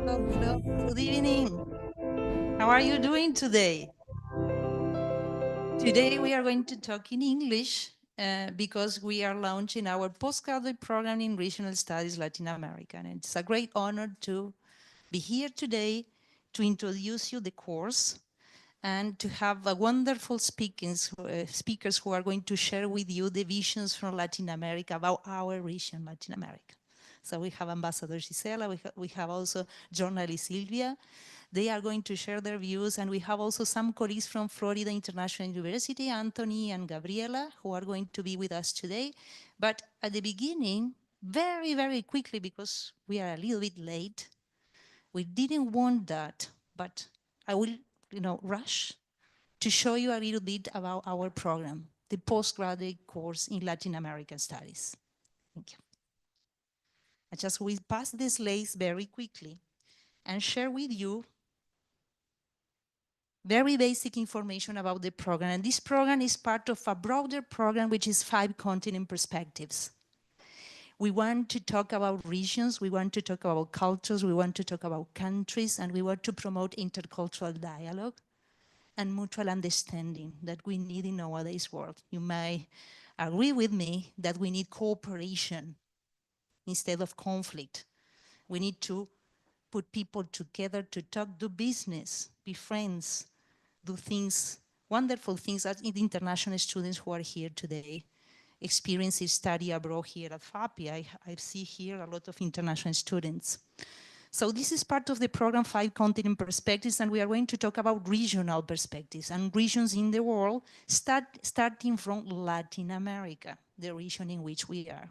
Hello, good evening. How are you doing today? Today we are going to talk in English because we are launching our postgraduate program in Regional Studies Latin America. And it's a great honor to be here today to introduce you the course and to have a wonderful speakers who are going to share with you the visions from Latin America about our region, Latin America. So we have Ambassador Gisela, we have also journalist Silvia. They are going to share their views, and we have also some colleagues from Florida International University, Anthony and Gabriela, who are going to be with us today. But at the beginning, very, very quickly, because we are a little bit late, we didn't want that, but I will rush to show you a little bit about our program, the postgraduate course in Latin American Studies. Thank you. I just will pass the slides very quickly and share with you very basic information about the program. And this program is part of a broader program, which is 5 continent perspectives. We want to talk about regions, we want to talk about cultures, we want to talk about countries, and we want to promote intercultural dialogue and mutual understanding that we need in nowadays world. You may agree with me that we need cooperation instead of conflict. We need to put people together to talk, do business, be friends, do things, wonderful things as the international students who are here today. Experiences study abroad here at FAAP. I see here a lot of international students. So this is part of the program 5 continent perspectives, and we are going to talk about regional perspectives and regions in the world, starting from Latin America, the region in which we are.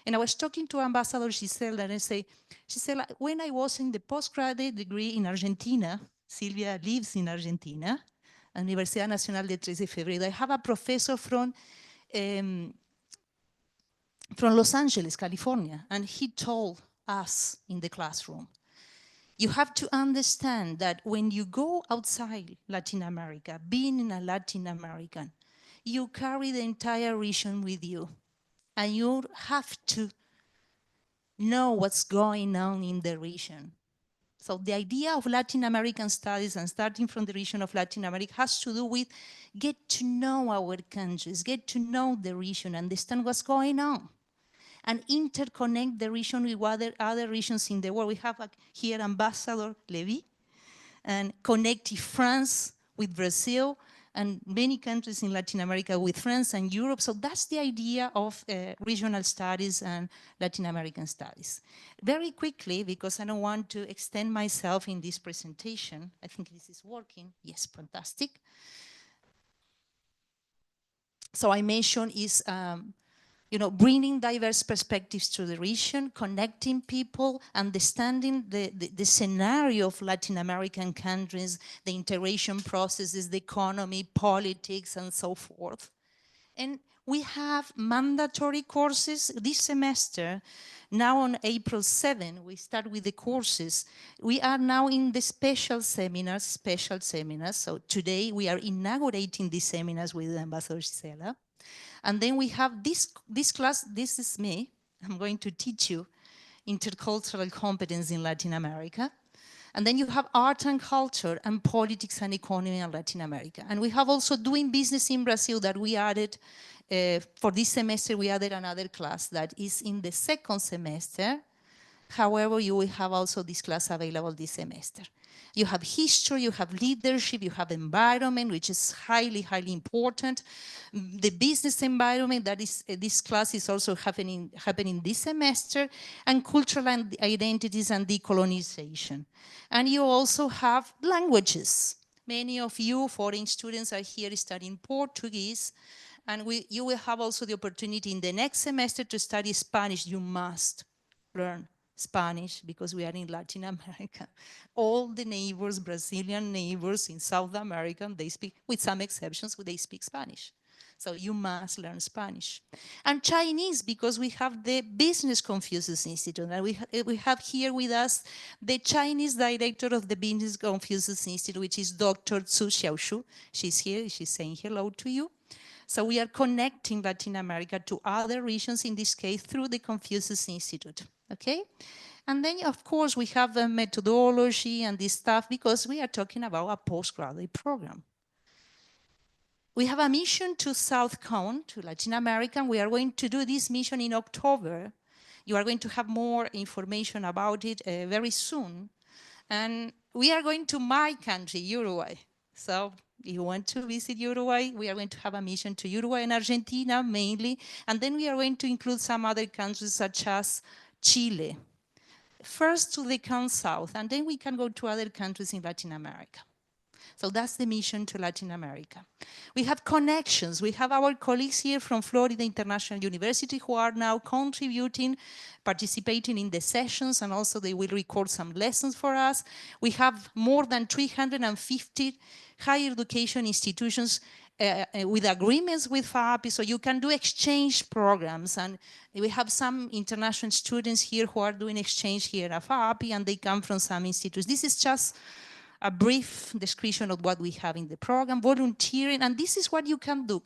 And I was talking to Ambassador Gisela, and I say, Gisela, when I was in the postgraduate degree in Argentina, Silvia lives in Argentina, Universidad Nacional de 13 de Febrero. I have a professor from Los Angeles, California, and he told us in the classroom, you have to understand that when you go outside Latin America, being a Latin American, you carry the entire region with you, and you have to know what's going on in the region. So the idea of Latin American studies and starting from the region of Latin America has to do with get to know our countries, get to know the region, understand what's going on, and interconnect the region with other regions in the world. We have here Ambassador Levy, and connecting France with Brazil, and many countries in Latin America with France and Europe. So that's the idea of regional studies and Latin American studies. Very quickly, because I don't want to extend myself in this presentation, I think this is working. Yes, fantastic. So I mentioned is bringing diverse perspectives to the region, connecting people, understanding the scenario of Latin American countries, the integration processes, the economy, politics, and so forth. And we have mandatory courses this semester. Now on April 7, we start with the courses. We are now in the special seminars. So today we are inaugurating these seminars with Ambassador Gisela. And then we have this class, this is me. I'm going to teach you intercultural competence in Latin America. And then you have art and culture and politics and economy in Latin America. And we have also doing business in Brazil that we added, for this semester, we added another class that is in the second semester. However, you will have also this class available this semester. You have history, you have leadership, you have environment, which is highly, highly important. The business environment, that is, this class is also happening this semester, and cultural identities and decolonization. And you also have languages. Many of you foreign students are here studying Portuguese, and you will have also the opportunity in the next semester to study Spanish. You must learn Spanish because we are in Latin America. All the neighbors, Brazilian neighbors in South America, they speak, with some exceptions, they speak Spanish. So you must learn Spanish. And Chinese, because we have the Business Confucius Institute. And we have here with us the Chinese director of the Business Confucius Institute, which is Dr. Zhu Xiaoshu. She's here, she's saying hello to you. So we are connecting Latin America to other regions, in this case, through the Confucius Institute, okay? And then, of course, we have a methodology and this stuff because we are talking about a postgraduate program. We have a mission to South Cone, to Latin America. We are going to do this mission in October. You are going to have more information about it very soon. And we are going to my country, Uruguay. So if you want to visit Uruguay, we are going to have a mission to Uruguay and Argentina mainly. And then we are going to include some other countries such as Chile. First to the Cone South, and then we can go to other countries in Latin America. So that's the mission to Latin America. We have connections. We have our colleagues here from Florida International University who are now contributing, participating in the sessions, and also they will record some lessons for us. We have more than 350 higher education institutions with agreements with FAAP, so you can do exchange programs. And we have some international students here who are doing exchange here at FAAP, and they come from some institutes. This is just a brief description of what we have in the program, volunteering, and this is what you can do.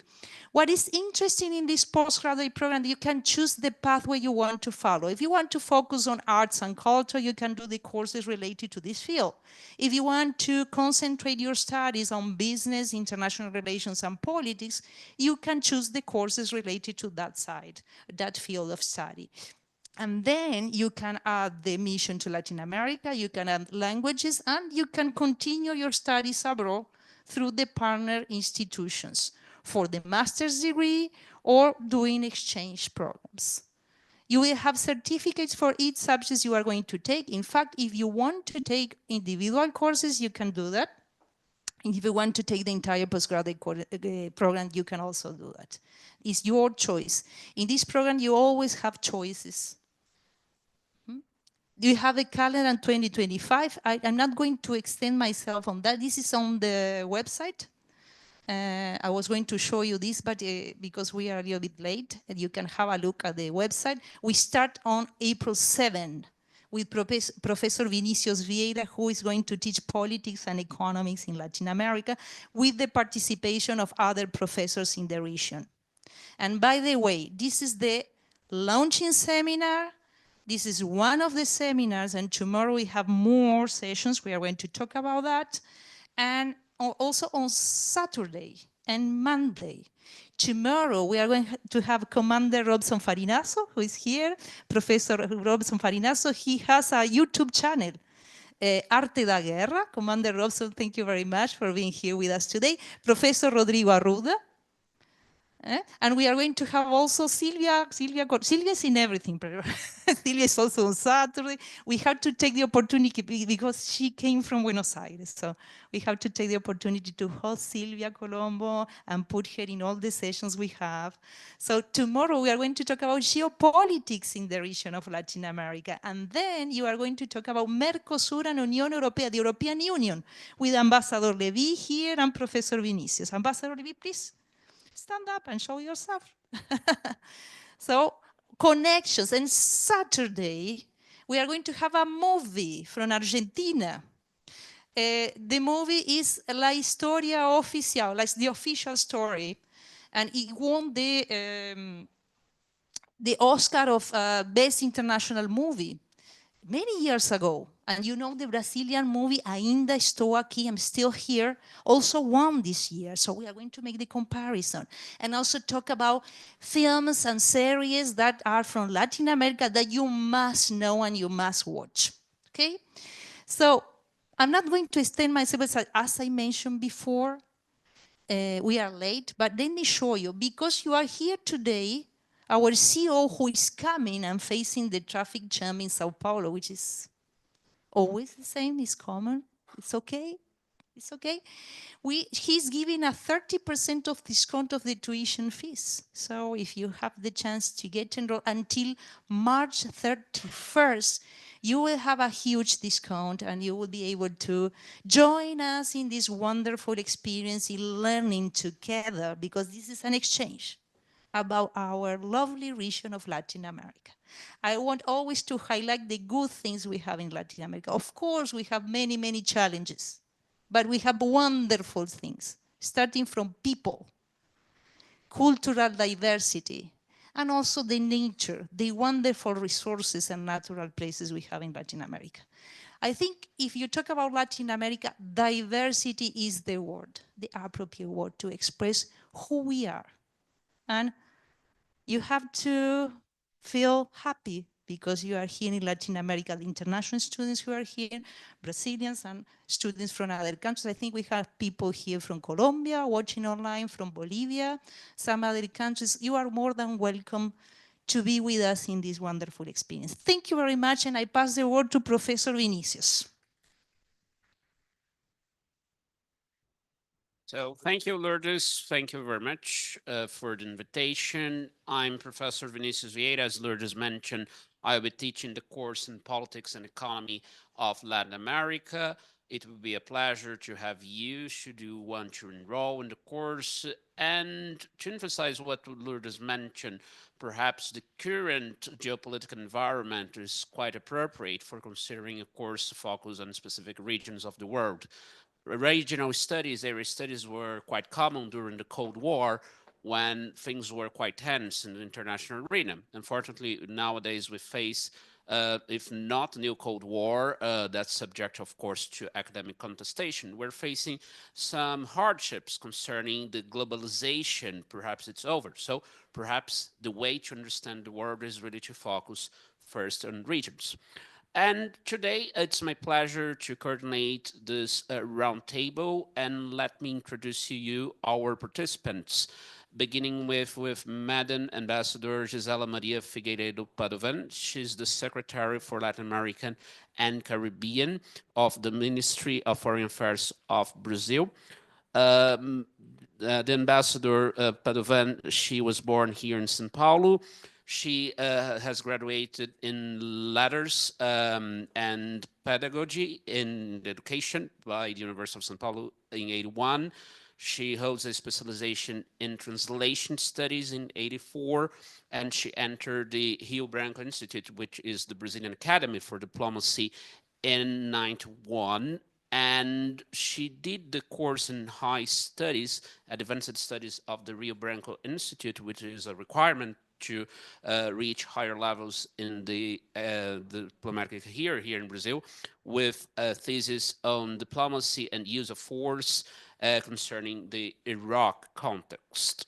What is interesting in this postgraduate program, you can choose the pathway you want to follow. If you want to focus on arts and culture, you can do the courses related to this field. If you want to concentrate your studies on business, international relations, and politics, you can choose the courses related to that side, that field of study. And then you can add the mission to Latin America, you can add languages, and you can continue your studies abroad through the partner institutions for the master's degree or doing exchange programs. You will have certificates for each subject you are going to take. In fact, if you want to take individual courses, you can do that. If you want to take the entire postgraduate program, you can also do that. It's your choice. In this program, you always have choices. You have a calendar in 2025. I'm not going to extend myself on that. This is on the website. I was going to show you this, but because we are a little bit late, and you can have a look at the website. We start on April 7 with Professor Vinicius Vieira, who is going to teach politics and economics in Latin America, with the participation of other professors in the region. And by the way, this is the launching seminar. This is one of the seminars, and tomorrow we have more sessions. We are going to talk about that. And also on Saturday and Monday. Tomorrow, we are going to have Commander Robson Farinaso, who is here, Professor Robson Farinaso. He has a YouTube channel, Arte da Guerra. Commander Robson, thank you very much for being here with us today. Professor Rodrigo Arruda. And we are going to have also Silvia is in everything. Silvia is also on Saturday. We have to take the opportunity because she came from Buenos Aires. So we have to take the opportunity to host Silvia Colombo and put her in all the sessions we have. So tomorrow we are going to talk about geopolitics in the region of Latin America. And then you are going to talk about Mercosur and Unión Europea, the European Union, with Ambassador Levy here and Professor Vinicius. Ambassador Levy, please. Stand up and show yourself. So, connections. And Saturday, we are going to have a movie from Argentina. The movie is La Historia Oficial, like the official story. And it won the Oscar of Best International Movie many years ago. And you know the Brazilian movie Ainda Estou Aqui, I'm Still Here, also won this year. So we are going to make the comparison. And also talk about films and series that are from Latin America that you must know and you must watch. Okay? So I'm not going to extend myself, as I mentioned before. We are late, but let me show you. Because you are here today, our CEO, who is coming and facing the traffic jam in Sao Paulo, which is always the same, is common, it's okay, it's okay. He's giving a 30% of discount of the tuition fees. So if you have the chance to get enrolled until March 31st, you will have a huge discount and you will be able to join us in this wonderful experience in learning together, because this is an exchange about our lovely region of Latin America. I want always to highlight the good things we have in Latin America. Of course, we have many, many challenges, but we have wonderful things, starting from people, cultural diversity, and also the nature, the wonderful resources and natural places we have in Latin America. I think if you talk about Latin America, diversity is the word, the appropriate word to express who we are. And you have to feel happy because you are here in Latin America. The international students who are here, Brazilians and students from other countries. I think we have people here from Colombia watching online, from Bolivia, some other countries. You are more than welcome to be with us in this wonderful experience. Thank you very much, and I pass the word to Professor Vinicius. So thank you, Lourdes. Thank you very much for the invitation. I'm Professor Vinicius Vieira. As Lourdes mentioned, I will be teaching the course in Politics and Economy of Latin America. It will be a pleasure to have you should you want to enroll in the course. And to emphasize what Lourdes mentioned, perhaps the current geopolitical environment is quite appropriate for considering a course focused on specific regions of the world. Regional studies, area studies were quite common during the Cold War when things were quite tense in the international arena. Unfortunately, nowadays we face, if not a new Cold War, that's subject, of course, to academic contestation. We're facing some hardships concerning the globalization. Perhaps it's over. So perhaps the way to understand the world is really to focus first on regions. And today it's my pleasure to coordinate this roundtable, and let me introduce to you our participants. beginning with Madam Ambassador Gisela Maria Figueiredo Padovan. She's the Secretary for Latin American and Caribbean of the Ministry of Foreign Affairs of Brazil. The Ambassador Padovan, she was born here in São Paulo. She has graduated in letters and pedagogy in education by the University of São Paulo in 81. She holds a specialization in translation studies in 84, and she entered the Rio Branco Institute, which is the Brazilian Academy for Diplomacy, in 91. And she did the course in high studies, advanced studies of the Rio Branco Institute, which is a requirement to reach higher levels in the diplomatic career here in Brazil, with a thesis on diplomacy and use of force concerning the Iraq context.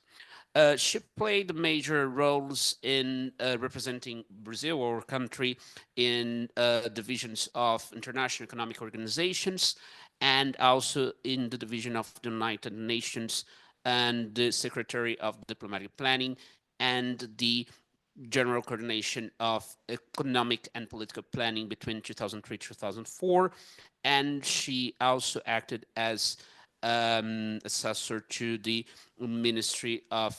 She played major roles in representing Brazil, our country, in divisions of international economic organizations, and also in the division of the United Nations and the Secretary of Diplomatic Planning and the General Coordination of Economic and Political Planning between 2003 2004. And she also acted as assessor to the Ministry of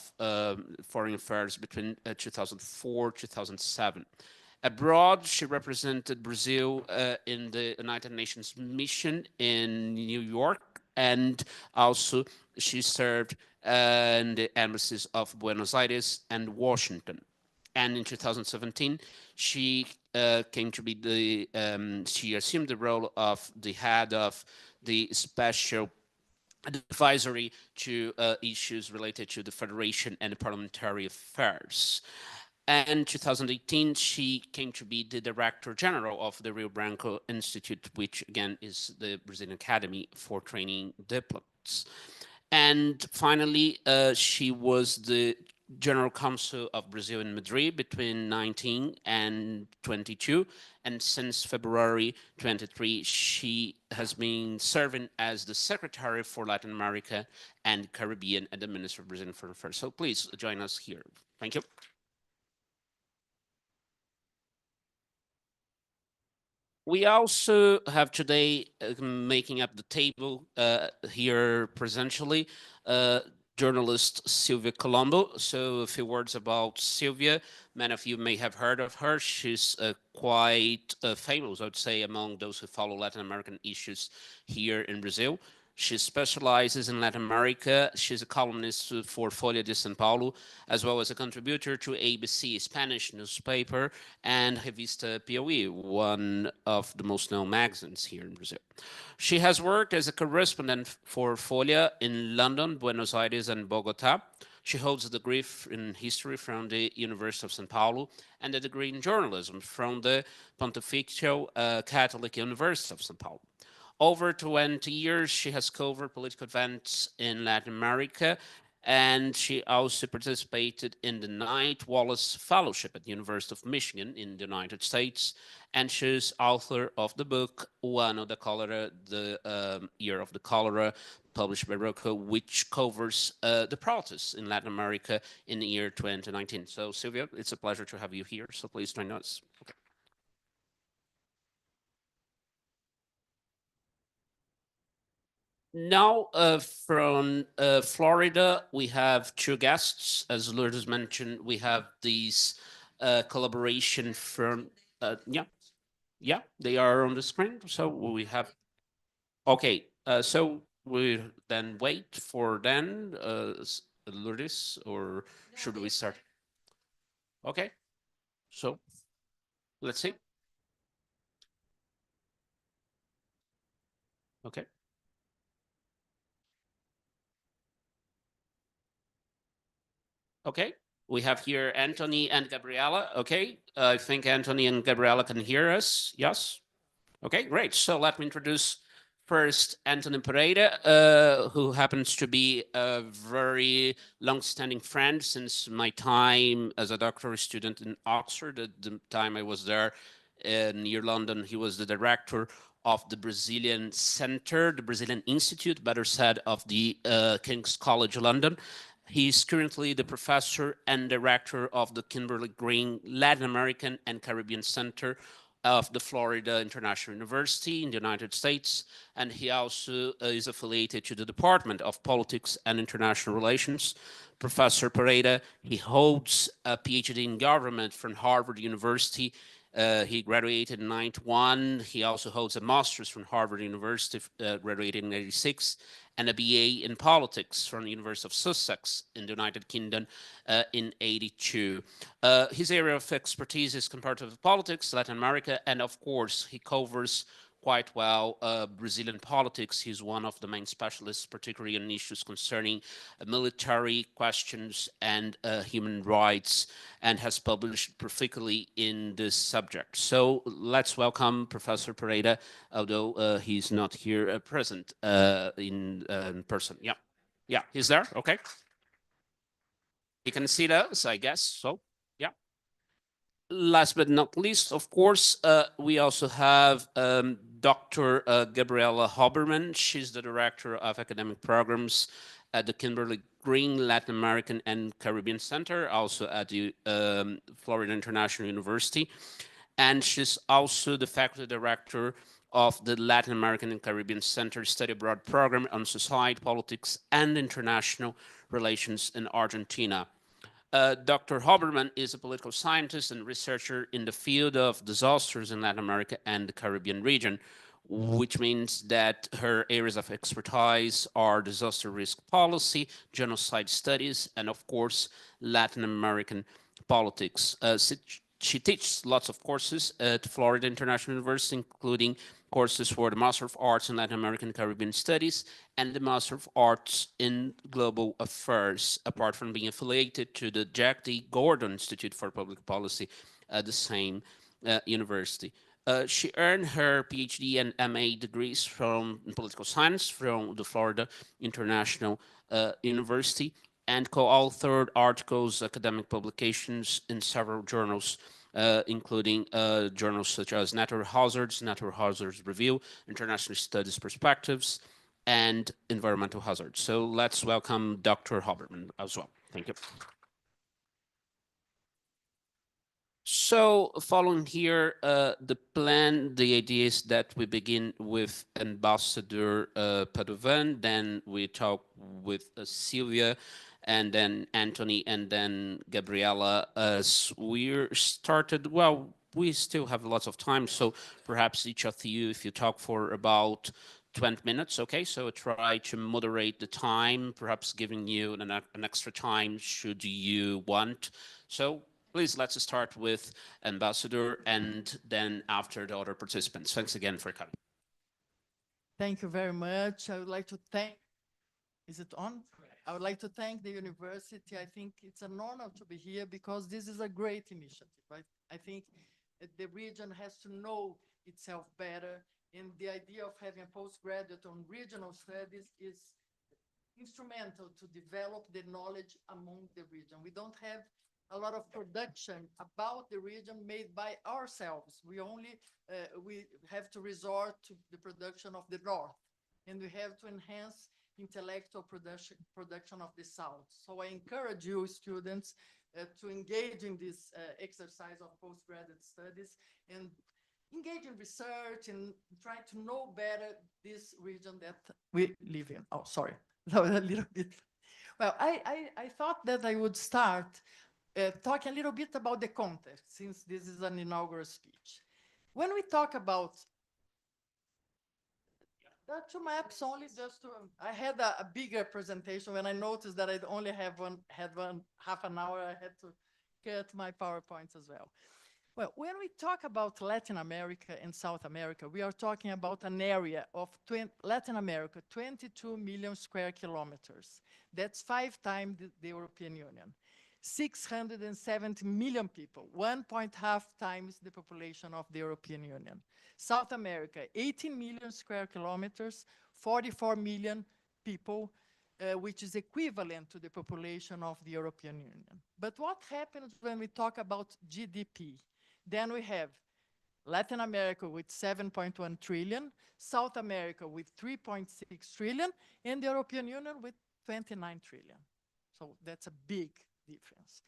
Foreign Affairs between 2004 2007. Abroad, she represented Brazil in the United Nations mission in New York, and also she served in the embassies of Buenos Aires and Washington. And in 2017, she came to be she assumed the role of the head of the special advisory to issues related to the Federation and Parliamentary Affairs. And in 2018, she came to be the Director General of the Rio Branco Institute, which again is the Brazilian Academy for Training Diplomats. And finally, she was the General Counsel of Brazil in Madrid between 19 and 22. And since February 23, she has been serving as the Secretary for Latin America and Caribbean at the Ministry of Brazilian Foreign Affairs. So please join us here. Thank you. We also have today, making up the table here presentially, journalist Silvia Colombo. So a few words about Silvia. Many of you may have heard of her. She's quite famous, I would say, among those who follow Latin American issues here in Brazil. She specializes in Latin America. She's a columnist for Folha de São Paulo, as well as a contributor to ABC Spanish newspaper and Revista Piauí, one of the most known magazines here in Brazil. She has worked as a correspondent for Folha in London, Buenos Aires, and Bogotá. She holds a degree in history from the University of São Paulo and a degree in journalism from the Pontifical Catholic University of São Paulo. Over 20 years, she has covered political events in Latin America, and she also participated in the Knight Wallace Fellowship at the University of Michigan in the United States, and she's author of the book O Ano da Cólera, the Year of the Cholera, published by Rocco, which covers the protests in Latin America in the year 2019. So, Silvia, it's a pleasure to have you here, so please join us. Okay. Now, from Florida, we have two guests. As Lourdes mentioned, we have these collaboration from, yeah, they are on the screen. So we have, okay, so we then wait for then, Lourdes, or should we start? Okay, so let's see. Okay. Okay, we have here Anthony and Gabriela. Okay, I think Anthony and Gabriela can hear us. Yes? Okay, great. So let me introduce first Anthony Pereira, who happens to be a very long-standing friend since my time as a doctoral student in Oxford. At the time I was there near London, he was the director of the Brazilian Center, the Brazilian Institute, better said, of the King's College London. He is currently the professor and director of the Kimberly Green Latin American and Caribbean Center of the Florida International University in the United States, and he also is affiliated to the Department of Politics and International Relations. Professor Pereira, he holds a Ph.D. in government from Harvard University. He graduated in 91. He also holds a master's from Harvard University, graduated in 86, and a BA in politics from the University of Sussex in the United Kingdom in 82. His area of expertise is comparative politics, Latin America, and of course, he covers quite well Brazilian politics. He's one of the main specialists, particularly on issues concerning military questions and human rights, and has published prolifically in this subject. So let's welcome Professor Pereira, although he's not here present in person. Yeah, yeah, he's there. Okay. You can see us, I guess. So, yeah. Last but not least, of course, we also have Dr. Gabriela Hoberman. She's the Director of Academic Programs at the Kimberly Green Latin American and Caribbean Center, also at the Florida International University. And she's also the Faculty Director of the Latin American and Caribbean Center Study Abroad Program on Society, Politics, and International Relations in Argentina. Dr. Hoberman is a political scientist and researcher in the field of disasters in Latin America and the Caribbean region, which means that her areas of expertise are disaster risk policy, genocide studies, and of course, Latin American politics. She teaches lots of courses at Florida International University, including courses for the Master of Arts in Latin American Caribbean Studies and the Master of Arts in Global Affairs, apart from being affiliated to the Jack D. Gordon Institute for Public Policy at the same university. She earned her PhD and MA degrees from political science from the Florida International University, and co-authored articles, academic publications in several journals, including journals such as Natural Hazards Review, International Studies Perspectives, and Environmental Hazards. So let's welcome Dr. Hoberman as well. Thank you. So following here, the plan, the idea is that we begin with Ambassador Padovan, then we talk with Sylvia, and then Anthony, and then Gabriela. As we're started, well, we still have lots of time, so perhaps each of you, if you talk for about 20 minutes, okay? So try to moderate the time, perhaps giving you an extra time should you want. So please, let's start with Ambassador and then after the other participants. Thanks again for coming. Thank you very much. I would like to thank, is it on? I would like to thank the university. I think it's an honor to be here because this is a great initiative, right? I think the region has to know itself better, and the idea of having a postgraduate on regional studies is instrumental to develop the knowledge among the region. We don't have a lot of production about the region made by ourselves. We only we have to resort to the production of the North, and we have to enhance intellectual production of the South. So I encourage you, students, to engage in this exercise of postgraduate studies and engage in research and try to know better this region that we live in. Oh, sorry, that was a little bit. Well, I thought that I would start talking a little bit about the context, since this is an inaugural speech. When we talk about two maps only, just to, I had a bigger presentation. When I noticed that I only had half an hour, I had to cut my PowerPoints as well. Well, when we talk about Latin America and South America, we are talking about an area of Latin America, 22 million square kilometers. That's 5 times the European Union. 670 million people, 1.5 times the population of the European Union. South America, 18 million square kilometers, 44 million people, which is equivalent to the population of the European Union. But what happens when we talk about GDP? Then we have Latin America with 7.1 trillion, South America with 3.6 trillion, and the European Union with 29 trillion. So that's a big difference.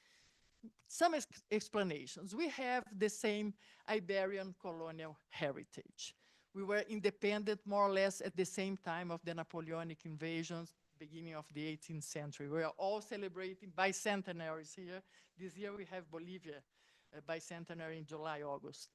Some explanations. We have the same Iberian colonial heritage. We were independent more or less at the same time of the Napoleonic invasions, beginning of the 18th century. We are all celebrating bicentenaries here. This year we have Bolivia bicentenary in July, August.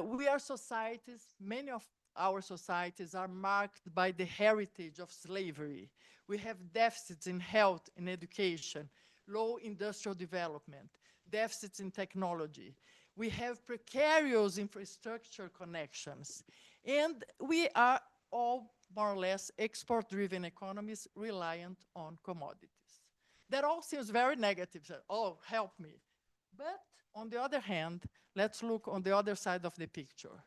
We are societies, many of our societies are marked by the heritage of slavery. We have deficits in health and education, low industrial development, deficits in technology. We have precarious infrastructure connections. And we are all more or less export-driven economies reliant on commodities. That all seems very negative. Oh, help me. But on the other hand, let's look on the other side of the picture.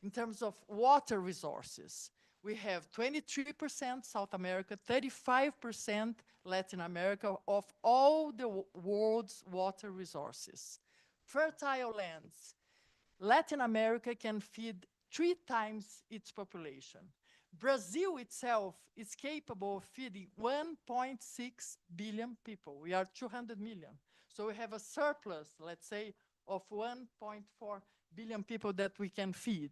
In terms of water resources, we have 23% South America, 35% Latin America of all the world's water resources. Fertile lands. Latin America can feed 3 times its population. Brazil itself is capable of feeding 1.6 billion people. We are 200 million. So we have a surplus, let's say, of 1.4 billion people that we can feed.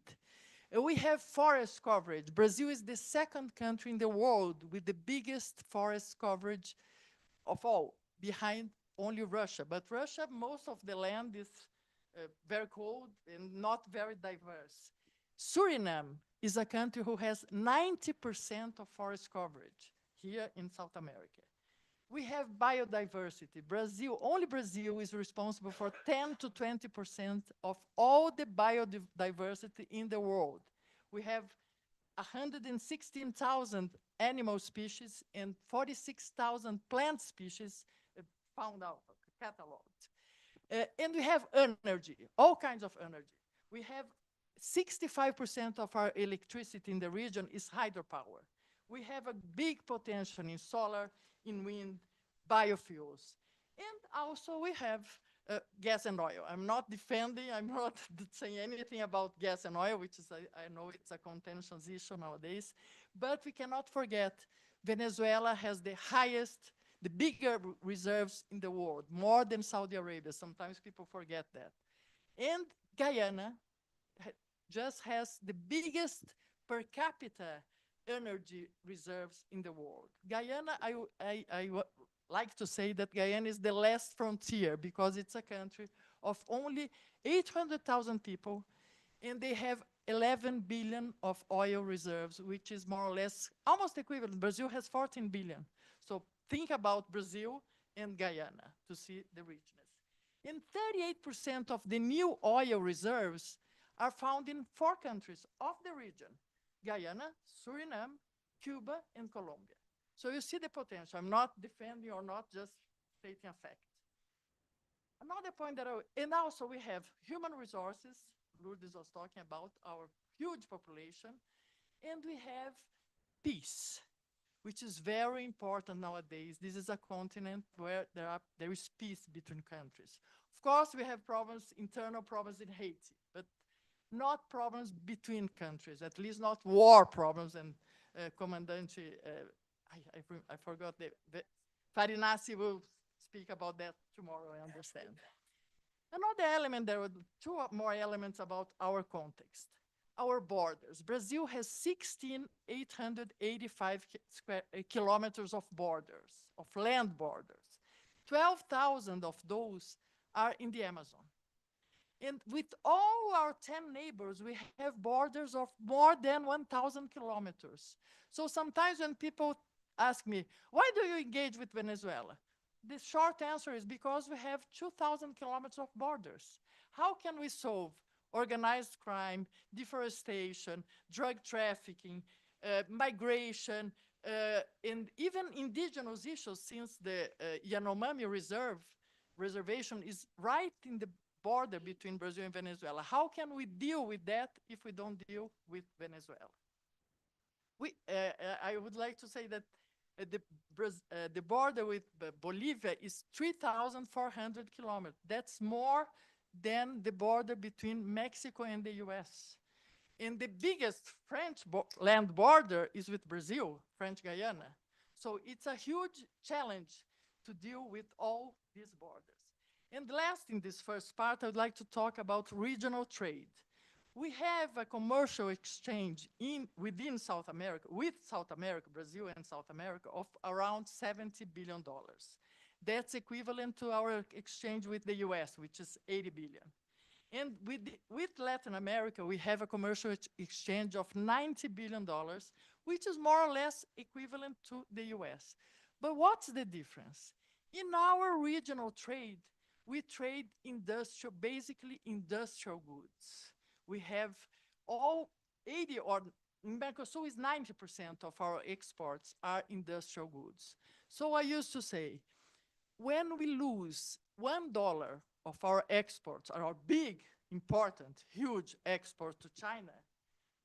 We have forest coverage. Brazil is the second country in the world with the biggest forest coverage of all, behind only Russia. But Russia, most of the land is very cold and not very diverse. Suriname is a country who has 90% of forest coverage here in South America. We have biodiversity. Only Brazil is responsible for 10 to 20% of all the biodiversity in the world. We have 116,000 animal species and 46,000 plant species found out, cataloged. And we have energy, all kinds of energy. We have 65% of our electricity in the region is hydropower. We have a big potential in solar, in wind, biofuels. And also we have gas and oil. I'm not defending, I'm not saying anything about gas and oil, which is, I know it's a contentious issue nowadays, but we cannot forget Venezuela has the highest, the bigger reserves in the world, more than Saudi Arabia. Sometimes people forget that. And Guyana just has the biggest per capita energy reserves in the world. Guyana, I like to say that Guyana is the last frontier because it's a country of only 800,000 people, and they have 11 billion of oil reserves, which is more or less almost equivalent. Brazil has 14 billion. So think about Brazil and Guyana to see the richness. And 38% of the new oil reserves are found in 4 countries of the region: Guyana, Suriname, Cuba, and Colombia. So you see the potential. I'm not defending or not, just stating a fact. Another point and also we have human resources. Lourdes was talking about our huge population. And we have peace, which is very important nowadays. This is a continent where there is peace between countries. Of course, we have problems, internal problems in Haiti, but not problems between countries, at least not war problems. And Commandante, I forgot, Farinacci will speak about that tomorrow, I understand. Another element, there were 2 more elements about our context. Our borders. Brazil has 16,885 kilometers of borders, of land borders. 12,000 of those are in the Amazon. And with all our 10 neighbors, we have borders of more than 1,000 kilometers. So sometimes when people ask me, why do you engage with Venezuela? The short answer is because we have 2,000 kilometers of borders. How can we solve organized crime, deforestation, drug trafficking, migration, and even indigenous issues, since the Yanomami reservation is right in the border between Brazil and Venezuela? How can we deal with that if we don't deal with Venezuela? I would like to say that the border with Bolivia is 3,400 kilometers. That's more than the border between Mexico and the US. And the biggest French land border is with Brazil, French Guyana. So it's a huge challenge to deal with all these borders. And last, in this first part, I would like to talk about regional trade. We have a commercial exchange within South America, with South America, Brazil and South America, of around $70 billion. That's equivalent to our exchange with the US, which is 80 billion. And with Latin America, we have a commercial exchange of $90 billion, which is more or less equivalent to the US. But what's the difference? In our regional trade, we trade basically industrial goods. We have all 80, or in Mercosur is 90% of our exports are industrial goods. So I used to say, when we lose $1 of our exports, our big, important, huge export to China,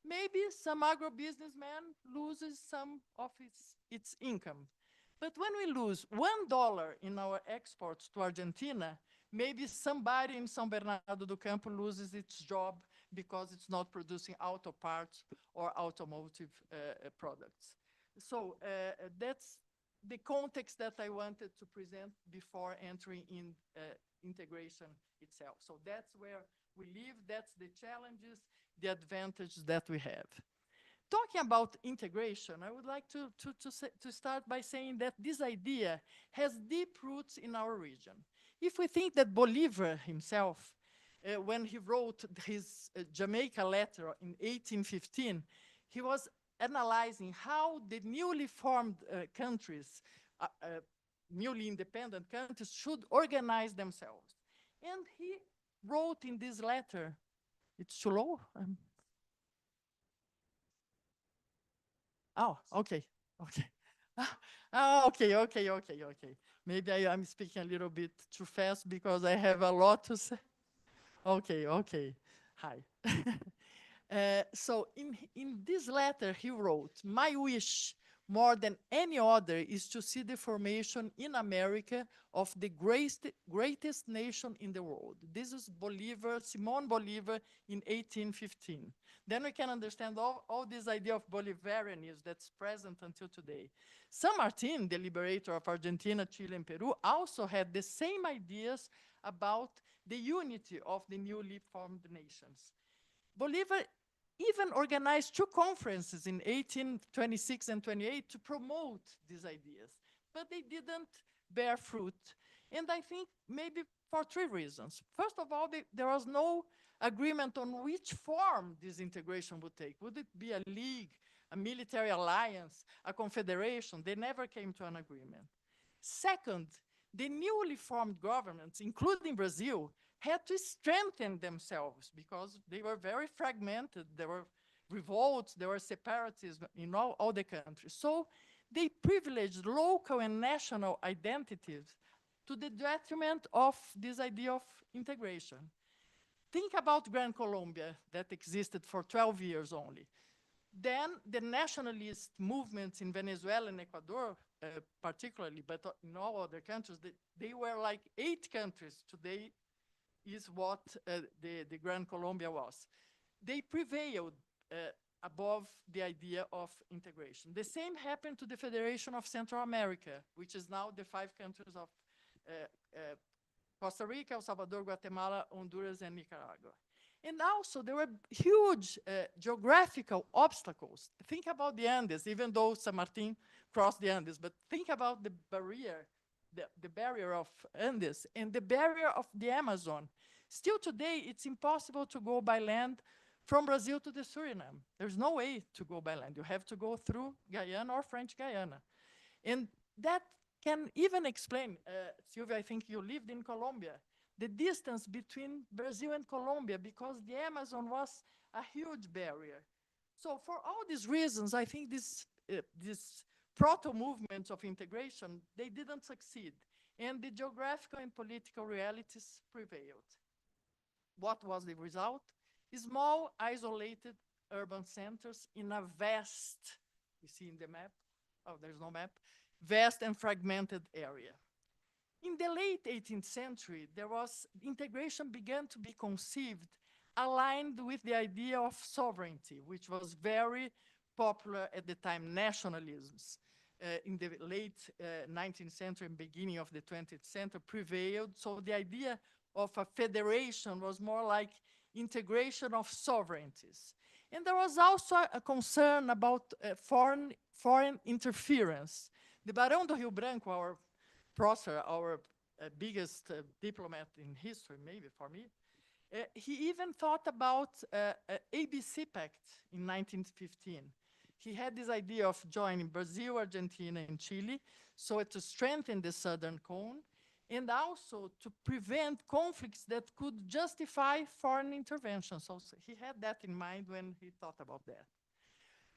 maybe some agribusinessman loses some of its income. But when we lose $1 in our exports to Argentina, maybe somebody in São Bernardo do Campo loses its job because it's not producing auto parts or automotive products. So that's the context that I wanted to present before entering in integration itself. So that's where we live, that's the challenges, the advantages that we have. Talking about integration, I would like to start by saying that this idea has deep roots in our region. If we think that Bolivar himself, when he wrote his Jamaica letter in 1815, he was analyzing how the newly formed countries, newly independent countries, should organize themselves. And he wrote in this letter, it's too low? Oh, okay, okay. Okay. Maybe I'm speaking a little bit too fast because I have a lot to say. Okay. Hi. So in this letter, he wrote, "My wish, more than any other, is to see the formation in America of the greatest nation in the world." This is Bolivar, Simón Bolívar in 1815. Then we can understand all this idea of Bolivarianism that's present until today. San Martín, the liberator of Argentina, Chile, and Peru, also had the same ideas about the unity of the newly formed nations. Bolivar even organized two conferences in 1826 and 28 to promote these ideas, but they didn't bear fruit. And I think maybe for three reasons. First of all, there was no agreement on which form this integration would take. Would it be a league, a military alliance, a confederation? They never came to an agreement. Second, the newly formed governments, including Brazil, had to strengthen themselves because they were very fragmented. There were revolts, there were separatism in all the countries. So they privileged local and national identities to the detriment of this idea of integration. Think about Grand Colombia that existed for 12 years only. Then the nationalist movements in Venezuela and Ecuador, particularly, but in all other countries, they were like 8 countries. Today is what the Grand Colombia was. They prevailed above the idea of integration. The same happened to the Federation of Central America, which is now the 5 countries of Costa Rica, El Salvador, Guatemala, Honduras, and Nicaragua. And also, there were huge geographical obstacles. Think about the Andes, even though San Martín crossed the Andes, but think about the barrier, the barrier of Andes and the barrier of the Amazon. Still today, it's impossible to go by land from Brazil to the Suriname. There's no way to go by land. You have to go through Guyana or French Guyana. And that can even explain, Sylvia, I think you lived in Colombia, the distance between Brazil and Colombia, because the Amazon was a huge barrier. So for all these reasons, I think this proto-movements of integration, they didn't succeed. And the geographical and political realities prevailed. What was the result? Small, isolated urban centers in a vast, you see in the map, oh, there's no map, vast and fragmented area. In the late 18th century, integration began to be conceived aligned with the idea of sovereignty, which was very popular at the time, nationalisms. in the late 19th century and beginning of the 20th century prevailed. So the idea of a federation was more like integration of sovereignties. And there was also a concern about foreign interference. The Barão do Rio Branco, our Professor, our biggest diplomat in history, maybe for me, he even thought about ABC Pact in 1915. He had this idea of joining Brazil, Argentina, and Chile, so to strengthen the Southern Cone, and also to prevent conflicts that could justify foreign intervention. So he had that in mind when he thought about that.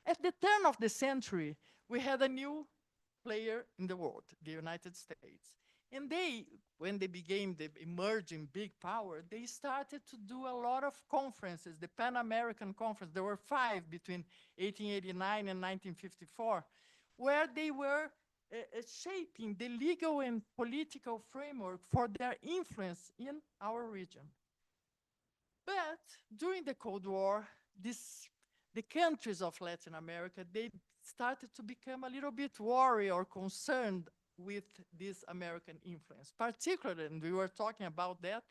At the turn of the century, we had a new player in the world, the United States. And when they became the emerging big power, they started to do a lot of conferences, the Pan American Conference. There were 5 between 1889 and 1954, where they were shaping the legal and political framework for their influence in our region. But during the Cold War, the countries of Latin America, they started to become a little bit worried or concerned with this American influence. Particularly, and we were talking about that,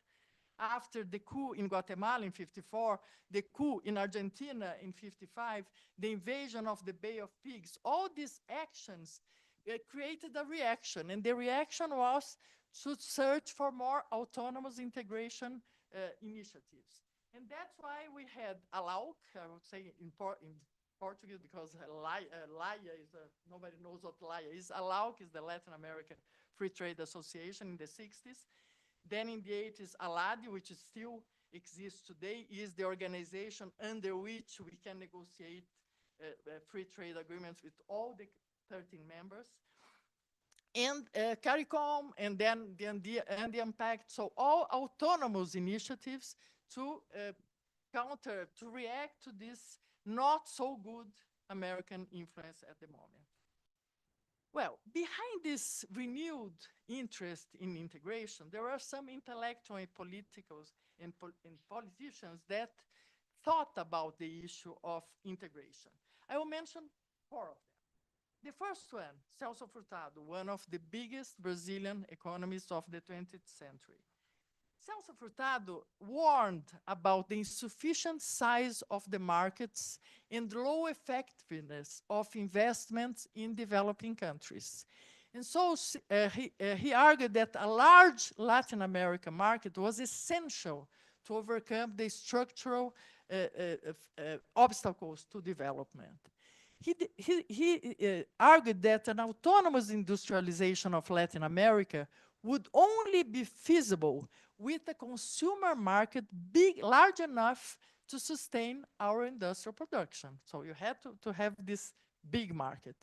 after the coup in Guatemala in 54, the coup in Argentina in 55, the invasion of the Bay of Pigs, all these actions created a reaction, and the reaction was to search for more autonomous integration initiatives. And that's why we had ALAUC, I would say in Portuguese, because LAIA is, nobody knows what LAIA is. ALAUC is the Latin American Free Trade Association in the 60s. Then in the 80s, ALADI, which is still exists today, is the organization under which we can negotiate free trade agreements with all the 13 members. And CARICOM, and then the Andean Pact, so all autonomous initiatives to react to this not so good American influence at the moment. Well, behind this renewed interest in integration, there are some intellectual and and politicians that thought about the issue of integration. I will mention 4 of them. The first one, Celso Furtado, one of the biggest Brazilian economists of the 20th century. Celso Furtado warned about the insufficient size of the markets and low effectiveness of investments in developing countries. And so he argued that a large Latin American market was essential to overcome the structural obstacles to development. He argued that an autonomous industrialization of Latin America would only be feasible with a consumer market large enough to sustain our industrial production. So you had to have this big market.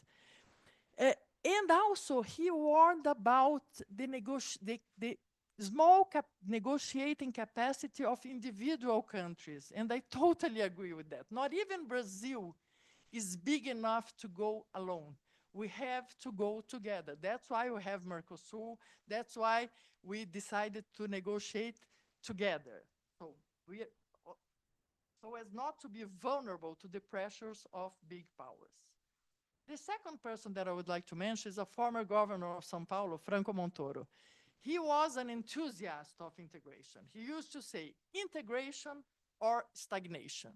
And also, he warned about the small negotiating capacity of individual countries. And I totally agree with that. Not even Brazil is big enough to go alone. We have to go together. That's why we have Mercosur. That's why we decided to negotiate together. So as not to be vulnerable to the pressures of big powers. The second person that I would like to mention is a former governor of São Paulo, Franco Montoro. He was an enthusiast of integration. He used to say, integration or stagnation.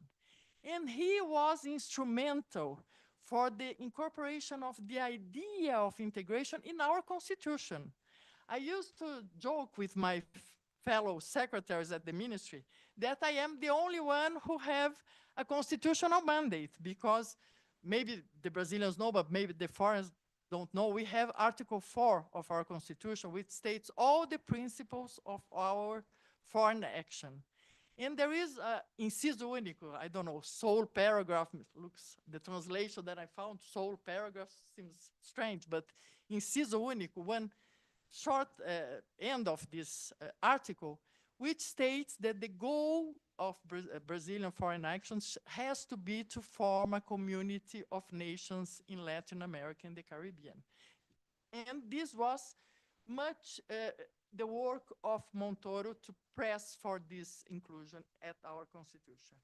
And he was instrumental for the incorporation of the idea of integration in our constitution. I used to joke with my fellow secretaries at the ministry that I am the only one who have a constitutional mandate, because maybe the Brazilians know, but maybe the foreigners don't know, we have Article 4 of our constitution, which states all the principles of our foreign action. And there is inciso único, I don't know, sole paragraph, looks, the translation that I found, sole paragraph seems strange, but inciso único, one short end of this article, which states that the goal of Brazilian foreign actions has to be to form a community of nations in Latin America and the Caribbean. And this was much the work of Montoro to press for this inclusion at our constitution.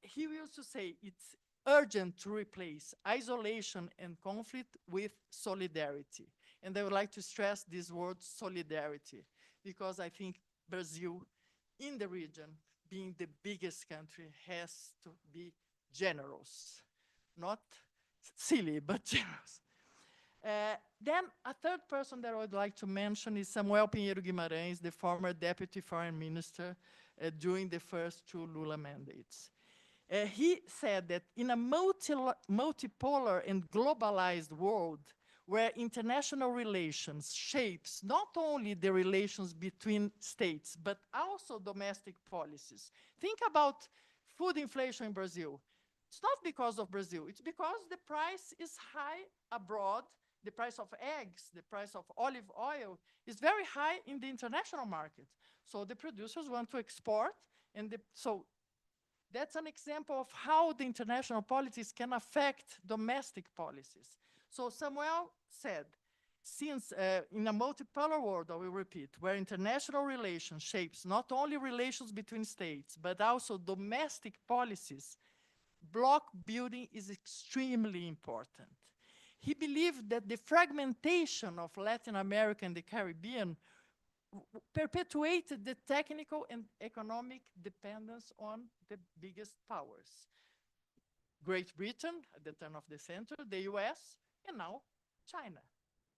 He used to say it's urgent to replace isolation and conflict with solidarity. And I would like to stress this word solidarity, because I think Brazil in the region, being the biggest country, has to be generous, not silly, but generous. Then a third person that I would like to mention is Samuel Pinheiro Guimarães, the former Deputy Foreign Minister during the first two Lula mandates. He said that in a multipolar and globalized world, where international relations shapes not only the relations between states, but also domestic policies. Think about food inflation in Brazil. It's not because of Brazil, it's because the price is high abroad. The price of eggs, the price of olive oil is very high in the international market. So the producers want to export, and so that's an example of how the international policies can affect domestic policies. So Samuel said, since in a multipolar world, I will repeat, where international relations shapes not only relations between states, but also domestic policies, block building is extremely important. He believed that the fragmentation of Latin America and the Caribbean perpetuated the technical and economic dependence on the biggest powers. Great Britain at the turn of the century, the US, and now China.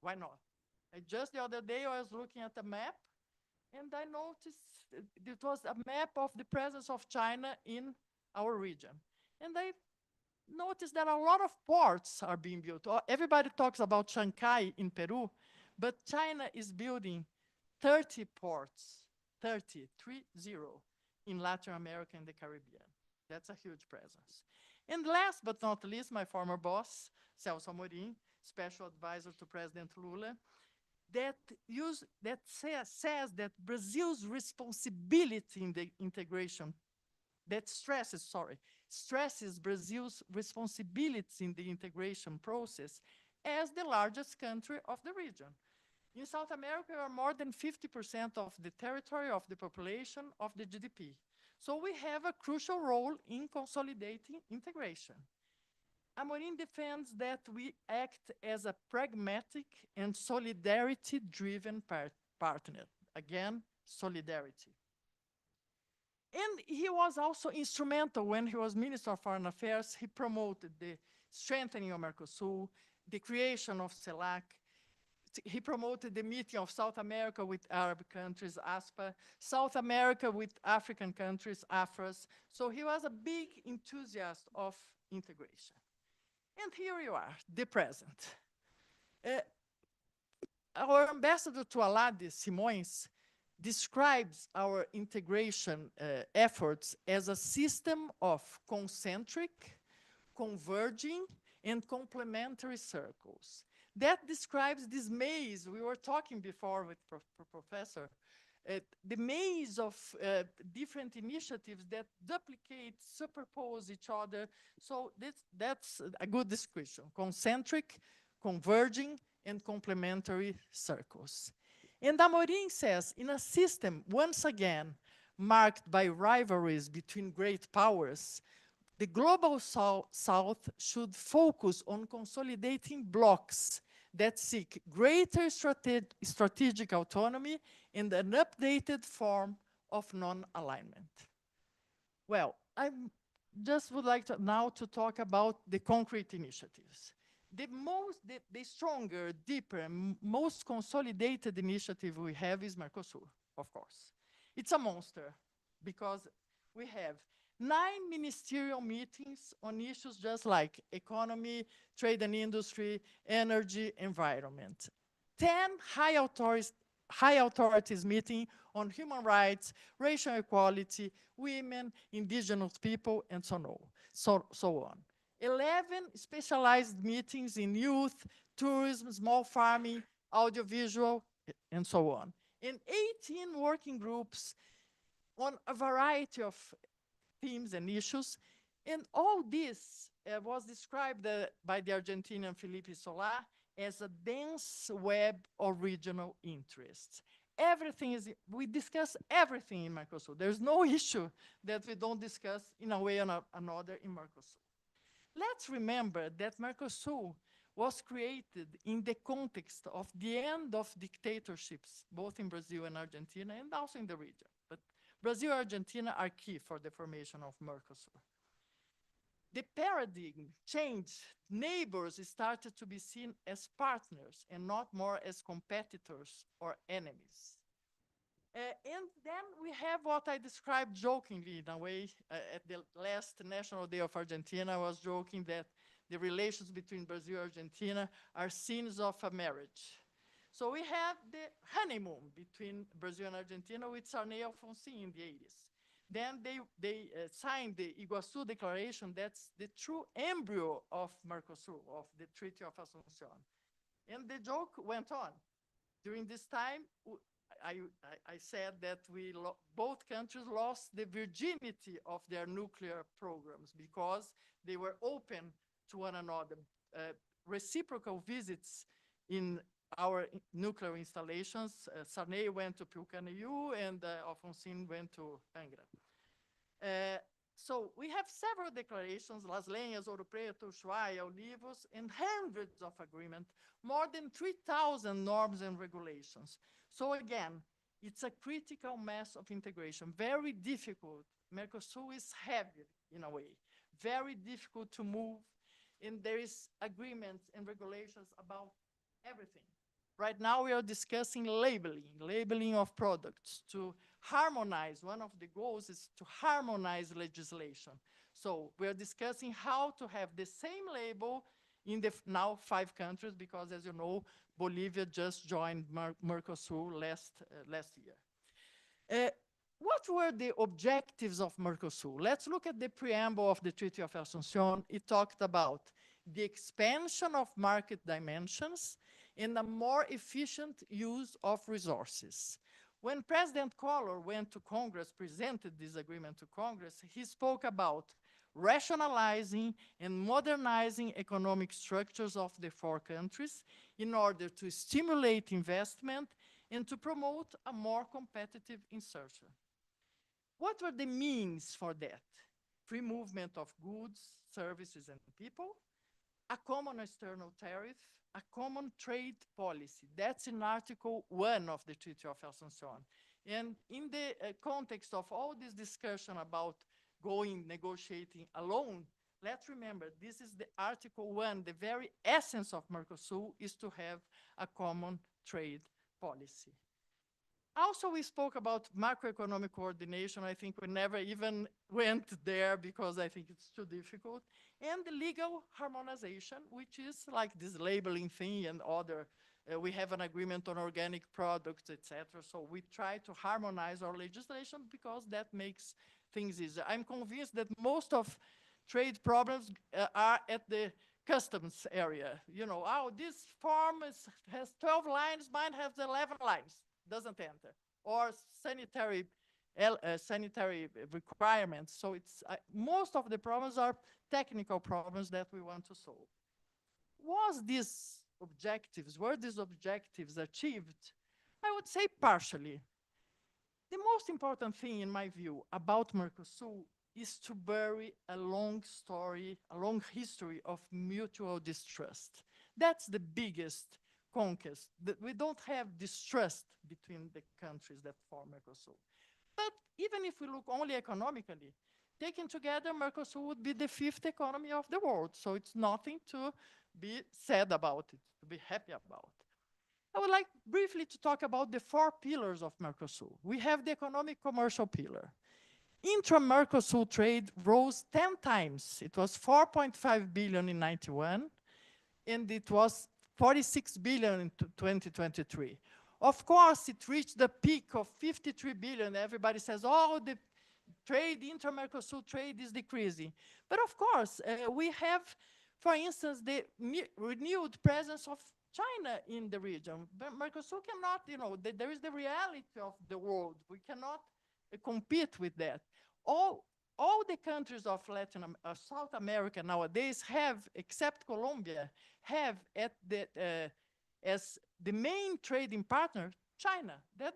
Why not? Just the other day, I was looking at a map, and I noticed it was a map of the presence of China in our region. And I noticed that a lot of ports are being built. Everybody talks about Shanghai in Peru, but China is building 30 ports, 30, in Latin America and the Caribbean. That's a huge presence. And last but not least, my former boss, Celso Amorim, special advisor to President Lula, that says that Brazil's responsibility in the integration, that stresses Brazil's responsibility in the integration process as the largest country of the region. In South America, we are more than 50% of the territory, of the population, of the GDP. So we have a crucial role in consolidating integration. Amorim defends that we act as a pragmatic and solidarity-driven partner. Again, solidarity. And he was also instrumental when he was Minister of Foreign Affairs. He promoted the strengthening of Mercosur, the creation of CELAC. He promoted the meeting of South America with Arab countries, ASPA, South America with African countries, AFRAS. So he was a big enthusiast of integration. And here you are, the present. Our ambassador to Alade, Simões, describes our integration efforts as a system of concentric, converging, and complementary circles. That describes this maze we were talking before with Professor, the maze of different initiatives that duplicate, superpose each other. So that's a good description: concentric, converging, and complementary circles. And Amorim says, in a system, once again, marked by rivalries between great powers, the global South should focus on consolidating blocks that seek greater strategic autonomy and an updated form of non-alignment. Well, I just would like now to talk about the concrete initiatives. The stronger, deeper, most consolidated initiative we have is Mercosur, of course. It's a monster because we have 9 ministerial meetings on issues just like economy, trade and industry, energy, environment. 10 high authorities meeting on human rights, racial equality, women, indigenous people, and so on. 11 specialized meetings in youth, tourism, small farming, audiovisual, and so on. And 18 working groups on a variety of themes and issues. And all this was described by the Argentinian Felipe Solá as a dense web of regional interests. We discuss everything in Mercosur. There's no issue that we don't discuss in a way or another in Mercosur. Let's remember that Mercosur was created in the context of the end of dictatorships, both in Brazil and Argentina, and also in the region. But Brazil and Argentina are key for the formation of Mercosur. The paradigm changed. Neighbors started to be seen as partners and not more as competitors or enemies. And then we have what I described jokingly in a way at the last National Day of Argentina. I was joking that the relations between Brazil and Argentina are scenes of a marriage. So we have the honeymoon between Brazil and Argentina with Sarney and Alfonsín in the 80s. Then they signed the Iguazu Declaration. That's the true embryo of Mercosur, of the Treaty of Asunción. And the joke went on. During this time, I said that both countries lost the virginity of their nuclear programs because they were open to one another. Reciprocal visits in our nuclear installations. Sarney went to Pilcaneu and Alfonsín went to Angra. So we have several declarations, Las Lenhas, Ouro Preto, Ushuaia, Olivos, and hundreds of agreements, more than 3,000 norms and regulations. So again, it's a critical mass of integration, very difficult. Mercosur is heavy in a way, very difficult to move, and there is agreements and regulations about everything. Right now we are discussing labeling of products to harmonize. One of the goals is to harmonize legislation. So we are discussing how to have the same label in the now 5 countries, because as you know, Bolivia just joined Mercosur last year. What were the objectives of Mercosur? Let's look at the preamble of the Treaty of Asunción. It talked about the expansion of market dimensions and a more efficient use of resources. When President Collor went to Congress, presented this agreement to Congress, he spoke about rationalizing and modernizing economic structures of the 4 countries in order to stimulate investment and to promote a more competitive insertion. What were the means for that? Free movement of goods, services, and people, a common external tariff, a common trade policy. That's in Article 1 of the Treaty of Asunción. And in the context of all this discussion about negotiating alone, let's remember, this is the Article 1, the very essence of Mercosur is to have a common trade policy. Also, we spoke about macroeconomic coordination. I think we never even went there because I think it's too difficult. And the legal harmonization, which is like this labeling thing and other, we have an agreement on organic products, etc. So we try to harmonize our legislation because that makes things easier. I'm convinced that most of trade problems are at the customs area. You know, oh, this form has 12 lines, mine has 11 lines. Doesn't enter, or sanitary requirements. So it's most of the problems are technical problems that we want to solve. Were these objectives achieved? I would say partially. The most important thing, in my view, about Mercosur is to bury a long story, a long history of mutual distrust. That's the biggest conquest, that we don't have distrust between the countries that form Mercosur. But even if we look only economically, taken together, Mercosur would be the 5th economy of the world. So it's nothing to be sad about it, to be happy about. I would like briefly to talk about the 4 pillars of Mercosur. We have the economic commercial pillar. Intra-Mercosur trade rose 10 times. It was 4.5 billion in 91, and it was 46 billion in 2023. Of course, it reached the peak of 53 billion. Everybody says, oh, the trade, inter-Mercosur trade is decreasing. But of course, we have, for instance, the renewed presence of China in the region. But Mercosur cannot, you know, there is the reality of the world. We cannot compete with that. All the countries of South America nowadays have, except Colombia, have as the main trading partner, China. That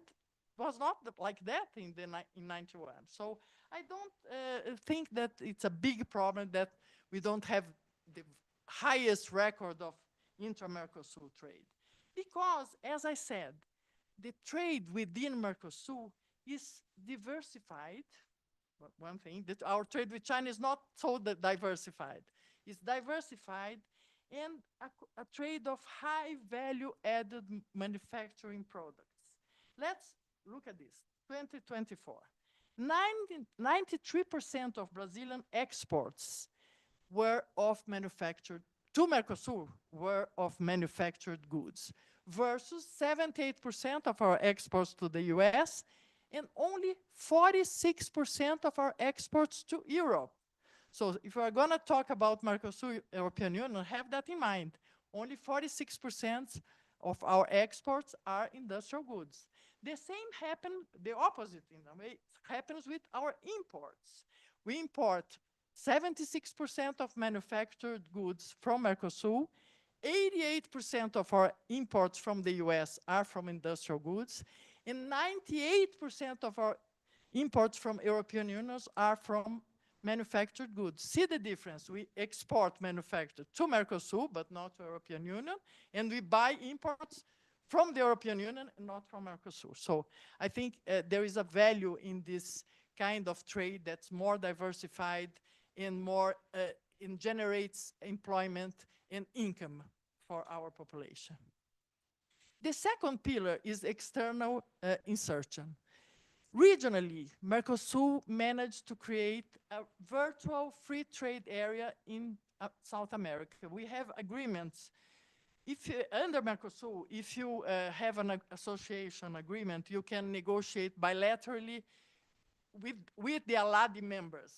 was not like that in 91. So I don't think that it's a big problem that we don't have the highest record of intra-Mercosur trade. Because, as I said, the trade within Mercosur is diversified. One thing, that our trade with China is not so diversified. It's diversified and a trade of high value added manufacturing products. Let's look at this, 2024. 93% of Brazilian exports were of manufactured, to Mercosur, were of manufactured goods, versus 78% of our exports to the US and only 46% of our exports to Europe. So if we're going to talk about Mercosur, European Union, have that in mind. Only 46% of our exports are industrial goods. The same happens, the opposite in a way, happens with our imports. We import 76% of manufactured goods from Mercosur, 88% of our imports from the US are from industrial goods, and 98% of our imports from European Unions are from manufactured goods. See the difference. We export manufactured to Mercosur, but not to European Union, and we buy imports from the European Union and not from Mercosur. So I think there is a value in this kind of trade that's more diversified and more and generates employment and income for our population. The second pillar is external insertion. Regionally, Mercosur managed to create a virtual free trade area in South America. We have agreements. If under Mercosur, if you have an association agreement, you can negotiate bilaterally with the ALADI members.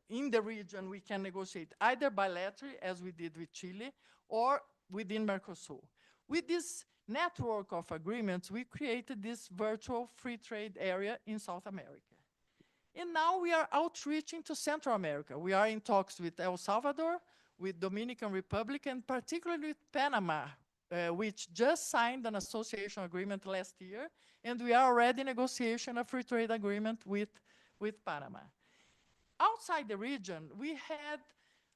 In the region, we can negotiate either bilaterally, as we did with Chile, or within Mercosur. With this network of agreements, we created this virtual free trade area in South America. And now we are outreaching to Central America. We are in talks with El Salvador, with Dominican Republic, and particularly with Panama, which just signed an association agreement last year, and we are already in negotiation a free trade agreement with Panama. Outside the region, we had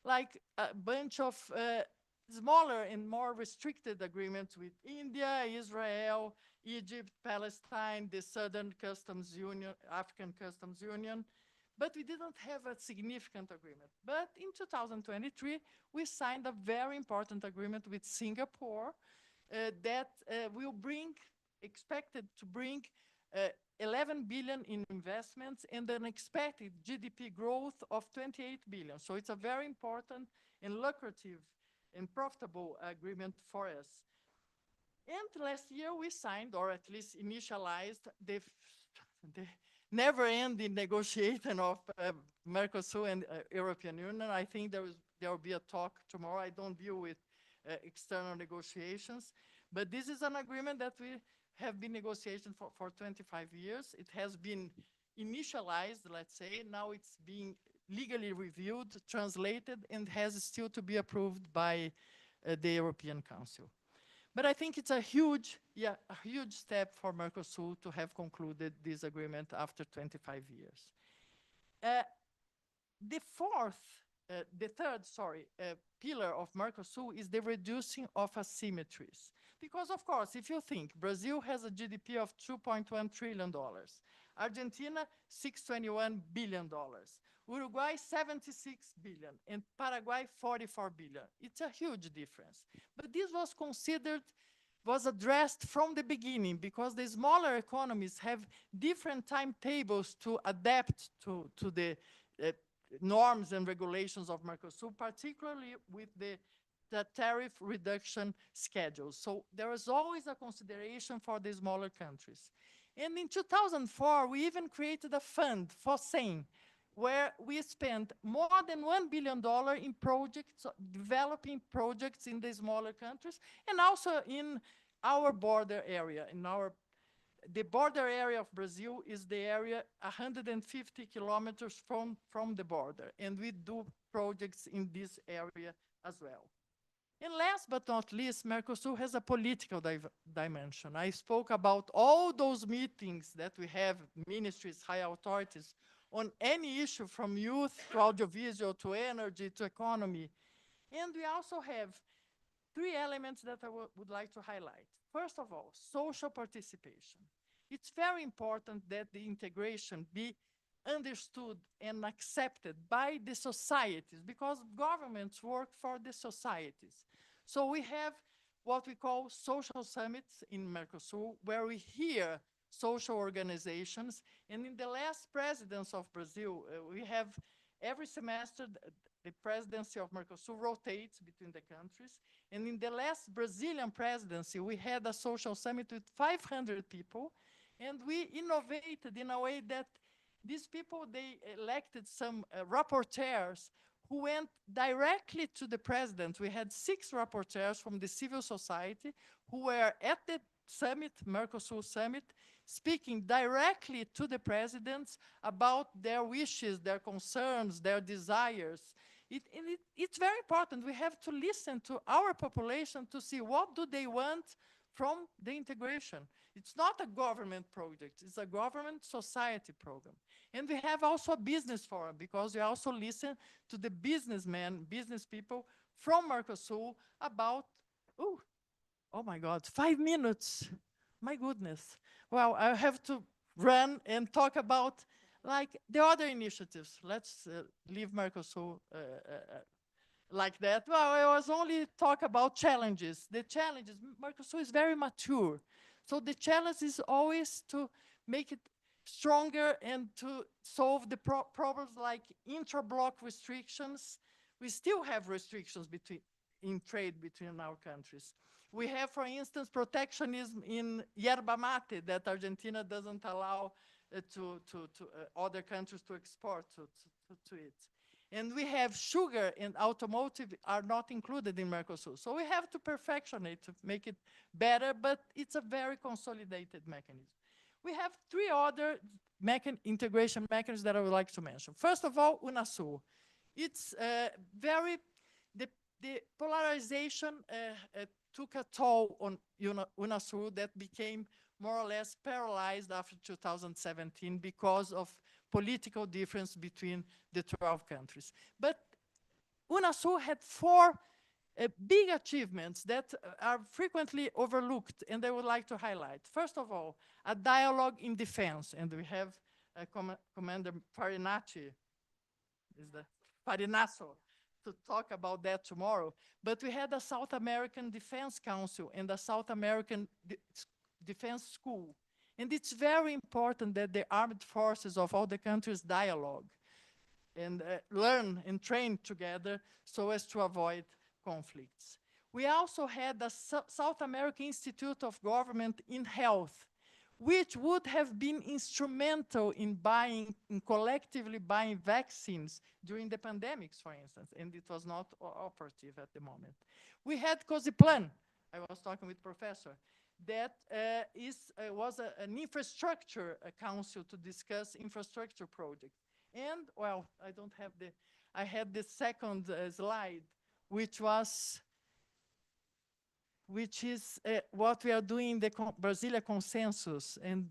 like a bunch of smaller and more restricted agreements with India, Israel, Egypt, Palestine, the Southern Customs Union, African Customs Union, but we didn't have a significant agreement. But in 2023, we signed a very important agreement with Singapore that will bring, expected to bring 11 billion in investments and an expected GDP growth of 28 billion. So it's a very important and lucrative and profitable agreement for us. And last year we signed, or at least initialized, the never-ending negotiation of Mercosur and European Union. I think there will be a talk tomorrow. I don't deal with external negotiations, but this is an agreement that we have been negotiating for 25 years. It has been initialized, let's say. Now it's being legally reviewed, translated, and has still to be approved by the European Council. But I think it's a huge step for Mercosur to have concluded this agreement after 25 years. The third pillar of Mercosur is the reducing of asymmetries. Because, of course, if you think Brazil has a GDP of $2.1 trillion, Argentina, $621 billion, Uruguay, $76 billion, and Paraguay, $44 billion. It's a huge difference. But this was addressed from the beginning because the smaller economies have different timetables to adapt to the norms and regulations of Mercosur, particularly with the tariff reduction schedule. So there is always a consideration for the smaller countries. And in 2004, we even created a fund for SEM, where we spent more than $1 billion in projects, developing projects in the smaller countries, and also in our border area. The border area of Brazil is the area 150 kilometers from the border, and we do projects in this area as well. And last but not least, Mercosur has a political dimension. I spoke about all those meetings that we have, ministries, high authorities, on any issue from youth to audiovisual to energy to economy. And we also have three elements that I would like to highlight. First of all, social participation. It's very important that the integration be understood and accepted by the societies, because governments work for the societies. So we have what we call social summits in Mercosur, where we hear social organizations. And in the last presidency of Brazil, we have every semester, the presidency of Mercosur rotates between the countries. And in the last Brazilian presidency, we had a social summit with 500 people. And we innovated in a way that these people, they elected some rapporteurs who went directly to the president. We had 6 rapporteurs from the civil society who were at the summit, Mercosur summit, speaking directly to the presidents about their wishes, their concerns, their desires. It's very important. We have to listen to our population to see what do they want from the integration. It's not a government project, it's a government society program. And we have also a business forum, because we also listen to the businessmen, business people from Mercosur about, oh my God, 5 minutes. My goodness. Well, I have to run and talk about like the other initiatives. Let's leave Mercosur like that. Well, I was only talk about challenges. The challenges, Mercosur is very mature. So the challenge is always to make it stronger and to solve the problems like intra-block restrictions. We still have restrictions in trade between our countries. We have, for instance, protectionism in yerba mate that Argentina doesn't allow other countries to export to it. And we have sugar and automotive are not included in Mercosur. So we have to perfection it to make it better, but it's a very consolidated mechanism. We have 3 other integration mechanisms that I would like to mention. First of all, UNASUR. It's the polarization took a toll on UNASUR that became more or less paralyzed after 2017 because of political difference between the 12 countries. But UNASUR had 4 big achievements that are frequently overlooked, and I would like to highlight. First of all, a dialogue in defense, and we have Commander Farinacci, Farinasso, to talk about that tomorrow. But we had a South American Defense Council and a South American Defense School. And it's very important that the armed forces of all the countries dialogue and learn and train together so as to avoid conflicts. We also had the South American Institute of Government in Health, which would have been instrumental in collectively buying vaccines during the pandemics, for instance, and it was not operative at the moment. We had COSIPLAN, I was talking with Professor, that was an infrastructure council to discuss infrastructure projects. And, well, I had the second slide, which is what we are doing in the Brasilia consensus. And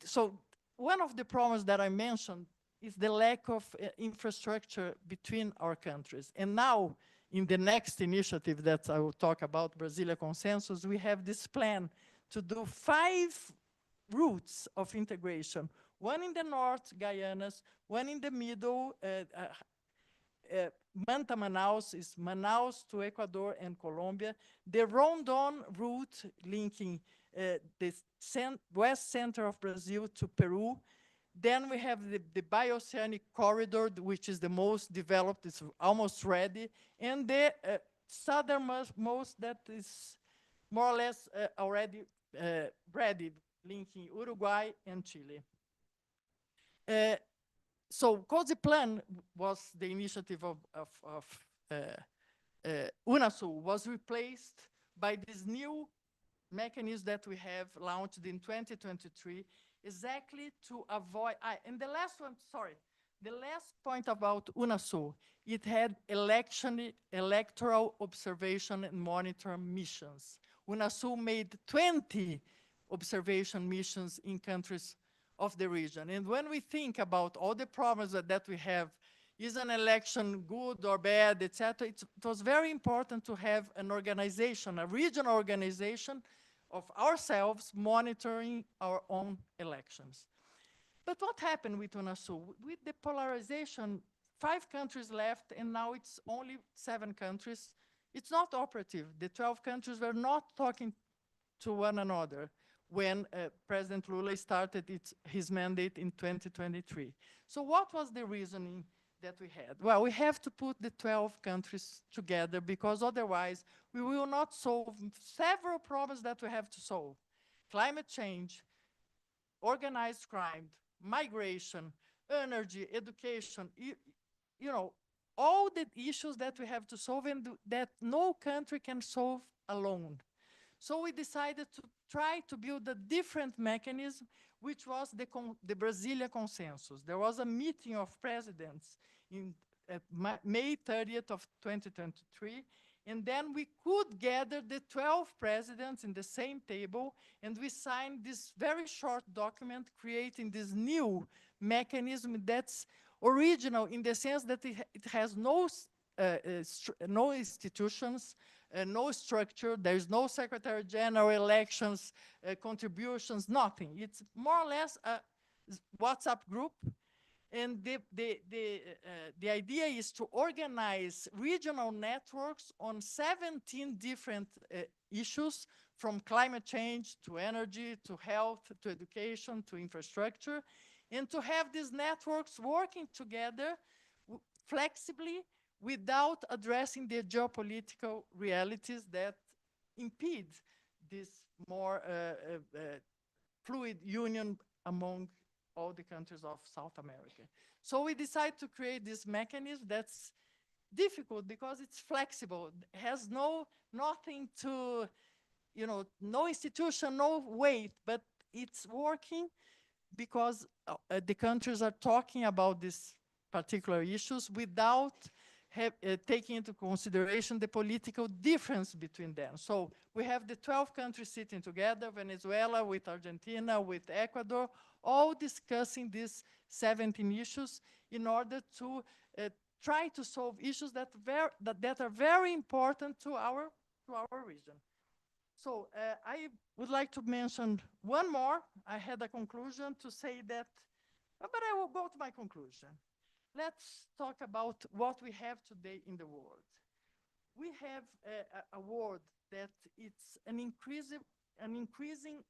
so one of the problems that I mentioned is the lack of infrastructure between our countries. And now, in the next initiative that I will talk about, Brasilia consensus, we have this plan to do 5 routes of integration. One in the north, Guianas, one in the middle, Manta Manaus is Manaus to Ecuador and Colombia. The Rondon route linking the west center of Brazil to Peru. Then we have the Bioceanic Corridor, which is the most developed, it's almost ready. And the southernmost that is more or less already ready, linking Uruguay and Chile. So COSIPLAN was the initiative of UNASUR, was replaced by this new mechanism that we have launched in 2023, exactly to avoid, and the last one, sorry, the last point about UNASUR, it had electoral observation and monitor missions. UNASUR made 20 observation missions in countries of the region. And when we think about all the problems that we have is an election good or bad, etc. It was very important to have an organization, a regional organization of ourselves monitoring our own elections. But what happened with UNASUR? With the polarization, 5 countries left, and now it's only 7 countries. It's not operative. The 12 countries were not talking to one another when President Lula started his mandate in 2023. So what was the reasoning that we had? Well, we have to put the 12 countries together, because otherwise we will not solve several problems that we have to solve. Climate change, organized crime, migration, energy, education, you know, all the issues that we have to solve and that no country can solve alone. So we decided to try to build a different mechanism, which was the Brasilia Consensus. There was a meeting of presidents at May 30th of 2023, and then we could gather the 12 presidents in the same table, and we signed this very short document creating this new mechanism that's original in the sense that it has no institutions, no structure, there's no Secretary General, elections, contributions, nothing. It's more or less a WhatsApp group. And the idea is to organize regional networks on 17 different issues, from climate change to energy, to health, to education, to infrastructure, and to have these networks working together flexibly without addressing the geopolitical realities that impede this more fluid union among all the countries of South America. So we decided to create this mechanism that's difficult because it's flexible, has nothing to, no institution, no weight, but it's working because the countries are talking about these particular issues without taking into consideration the political difference between them. So we have the 12 countries sitting together, Venezuela with Argentina, with Ecuador, all discussing these 17 issues in order to try to solve issues that are very important to our region. So I would like to mention one more. I had a conclusion to say that, but I will go to my conclusion. Let's talk about what we have today in the world. We have a world that it's an increasing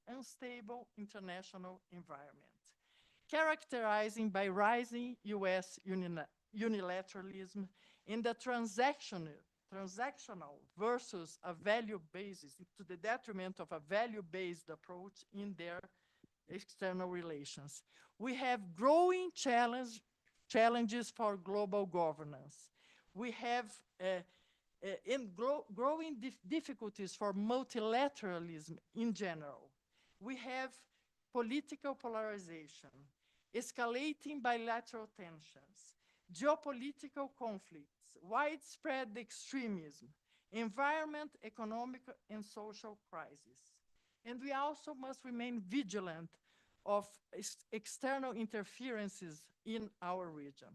unstable international environment, characterizing by rising US unilateralism and the transactional versus a value basis, to the detriment of a value-based approach in their external relations. We have growing challenges for global governance. We have growing difficulties for multilateralism in general. We have political polarization, escalating bilateral tensions, geopolitical conflicts, widespread extremism, environment, economic, and social crisis. And we also must remain vigilant of external interferences in our region.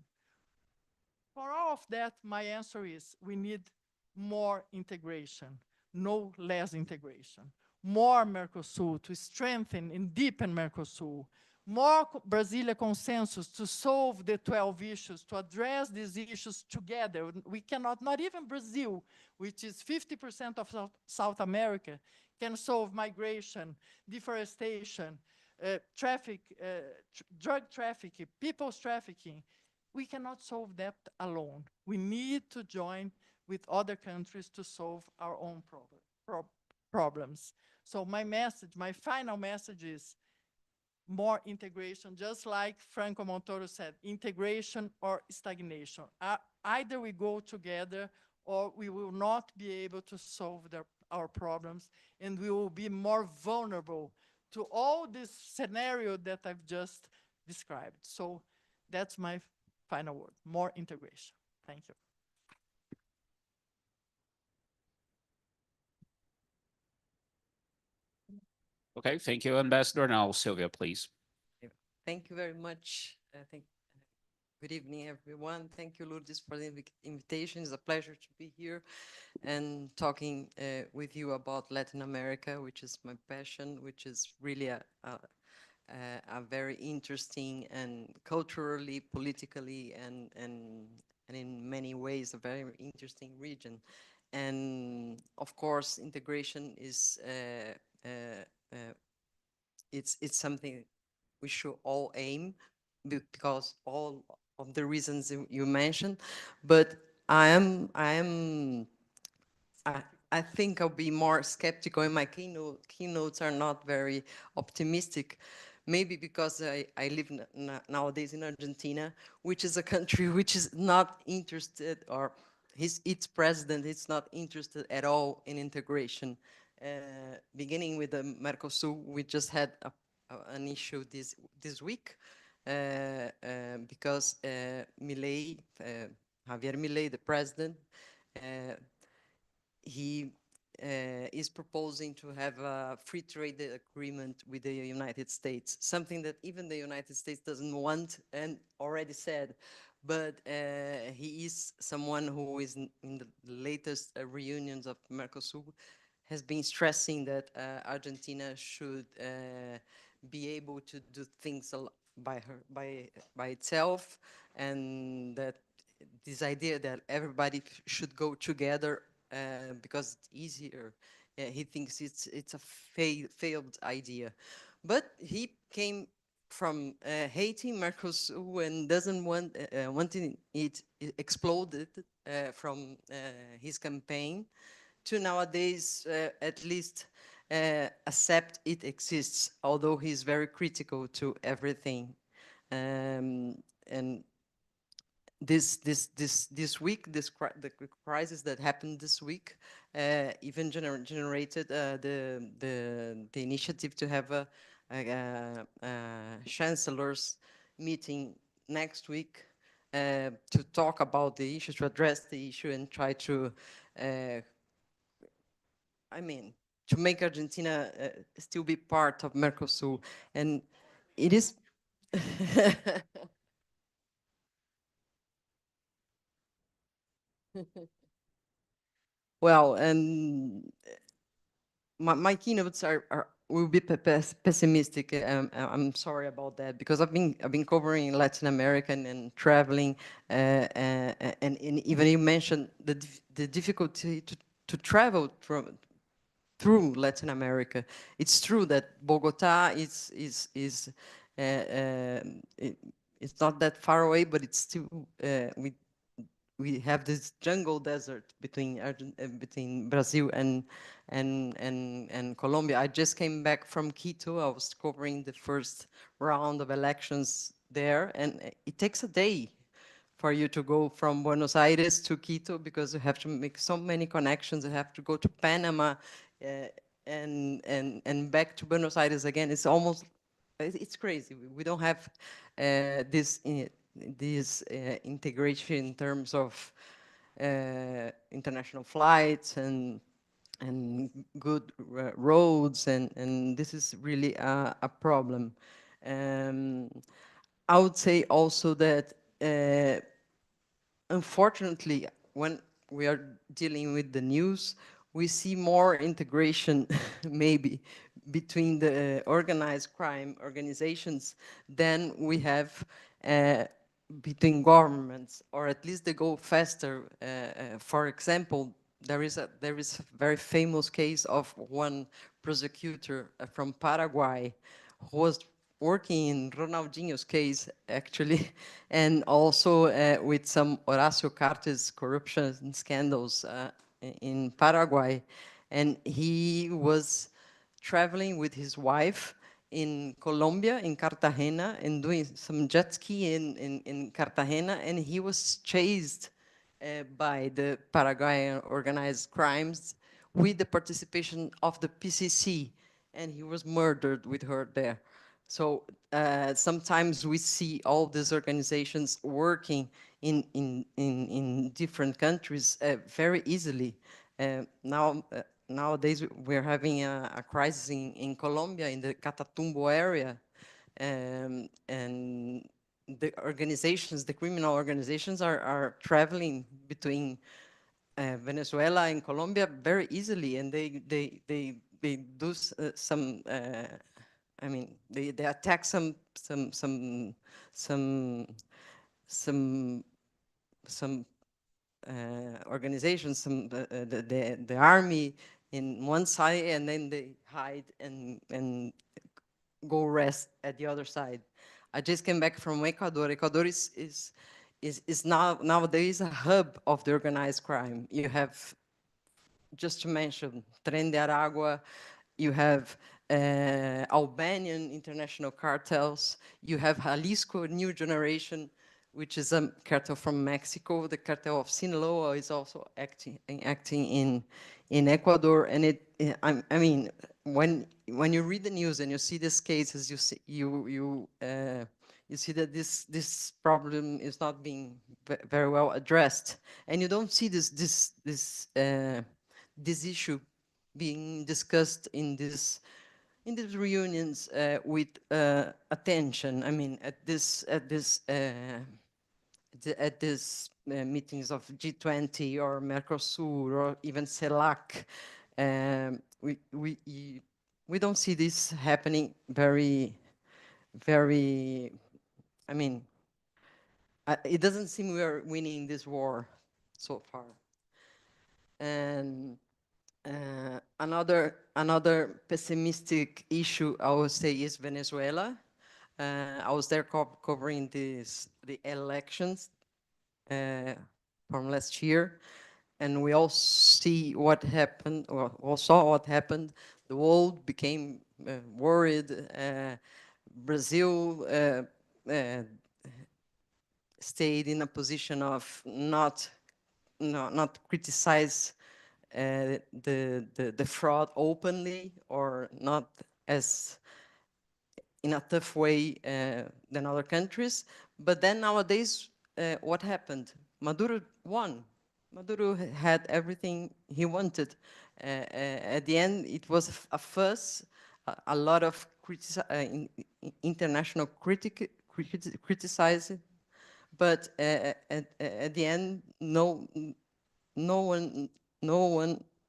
For all of that, my answer is we need more integration, no less integration. More Mercosur to strengthen and deepen Mercosur. More Brasilia Consensus to solve the 12 issues, to address these issues together. We cannot, not even Brazil, which is 50% of South America, can solve migration, deforestation, drug trafficking, people's trafficking. We cannot solve that alone. We need to join with other countries to solve our own problems. So my final message is more integration, just like Franco Montoro said, integration or stagnation. Either we go together or we will not be able to solve our problems, and we will be more vulnerable to all this scenario that I've just described. So that's my final word, more integration. Thank you. Okay, thank you, Ambassador. Now, Sylvia, please. Thank you very much. Good evening, everyone. Thank you, Lourdes, for the invitation. It's a pleasure to be here and talking with you about Latin America, which is my passion, which is really a very interesting and culturally, politically, and in many ways a very interesting region. And of course, integration is it's something we should all aim because all of the reasons you mentioned. But I am I am I, I think I'll be more skeptical, and my keynotes are not very optimistic. Maybe because I live nowadays in Argentina, which is a country which is not interested, or its president is not interested at all in integration. Beginning with the Mercosur, we just had an issue this week because Milei, Javier Milei, the president, he is proposing to have a free trade agreement with the United States, something that even the United States doesn't want and already said. But he is someone who is in the latest reunions of Mercosur has been stressing that Argentina should be able to do things by itself, and that this idea that everybody should go together because it's easier. He thinks it's a failed idea, but he came from hating Mercosur and doesn't want wanting it exploded from his campaign to nowadays at least accept it exists, although he's very critical to everything. And this week, the crisis that happened this week, even generated the initiative to have a chancellor's meeting next week to talk about the issue, to address the issue, and try to, I mean, to make Argentina still be part of Mercosur, and it is. Well, and my keynotes will be pessimistic. I'm sorry about that because I've been covering Latin America and traveling, and even you mentioned the difficulty to travel through Latin America. It's true that Bogota uh, it, it's not that far away, but it's still we have this jungle desert between Brazil and Colombia. I just came back from Quito. I was covering the first round of elections there, and it takes a day for you to go from Buenos Aires to Quito because you have to make so many connections. You have to go to Panama uh, and back to Buenos Aires again. It's almost it's crazy. We don't have this integration in terms of international flights and good roads, and this is really a problem. Um, I would say also that unfortunately, when we are dealing with the news, we see more integration maybe between the organized crime organizations than we have between governments, or at least they go faster. For example, there is a very famous case of one prosecutor from Paraguay who was working in Ronaldinho's case, actually, and also with some Horacio Cartes corruption scandals in Paraguay. And he was traveling with his wife in Colombia, in Cartagena, and doing some jet ski in Cartagena, and he was chased by the Paraguayan organized crimes with the participation of the PCC, and he was murdered with her there. So sometimes we see all these organizations working in different countries very easily. Nowadays, we're having a crisis in Colombia, in the Catatumbo area, and the organizations, the criminal organizations are traveling between Venezuela and Colombia very easily, and they do some. I mean, they attack some organizations, the army in one side, and then they hide and go rest at the other side. I just came back from Ecuador. Ecuador is nowadays a hub of the organized crime. You have, just to mention, Tren de Aragua, you have Albanian international cartels, you have Jalisco New Generation, which is a cartel from Mexico. The cartel of Sinaloa is also acting in Ecuador, and I mean, when you read the news and you see these cases, you see that this problem is not being very well addressed, and you don't see this issue being discussed in these reunions with attention. I mean, at this meetings of G20 or Mercosur or even CELAC, we don't see this happening very. I mean, it doesn't seem we are winning this war so far. And another pessimistic issue I would say is Venezuela. I was there covering the elections from last year, and we all see what happened, or all saw what happened. The world became worried. Brazil stayed in a position of not criticize the fraud openly, or not as in a tough way than other countries. But then nowadays, what happened? Maduro won. Maduro had everything he wanted. At the end, it was a fuss, a lot of international criticizing, but at the end, no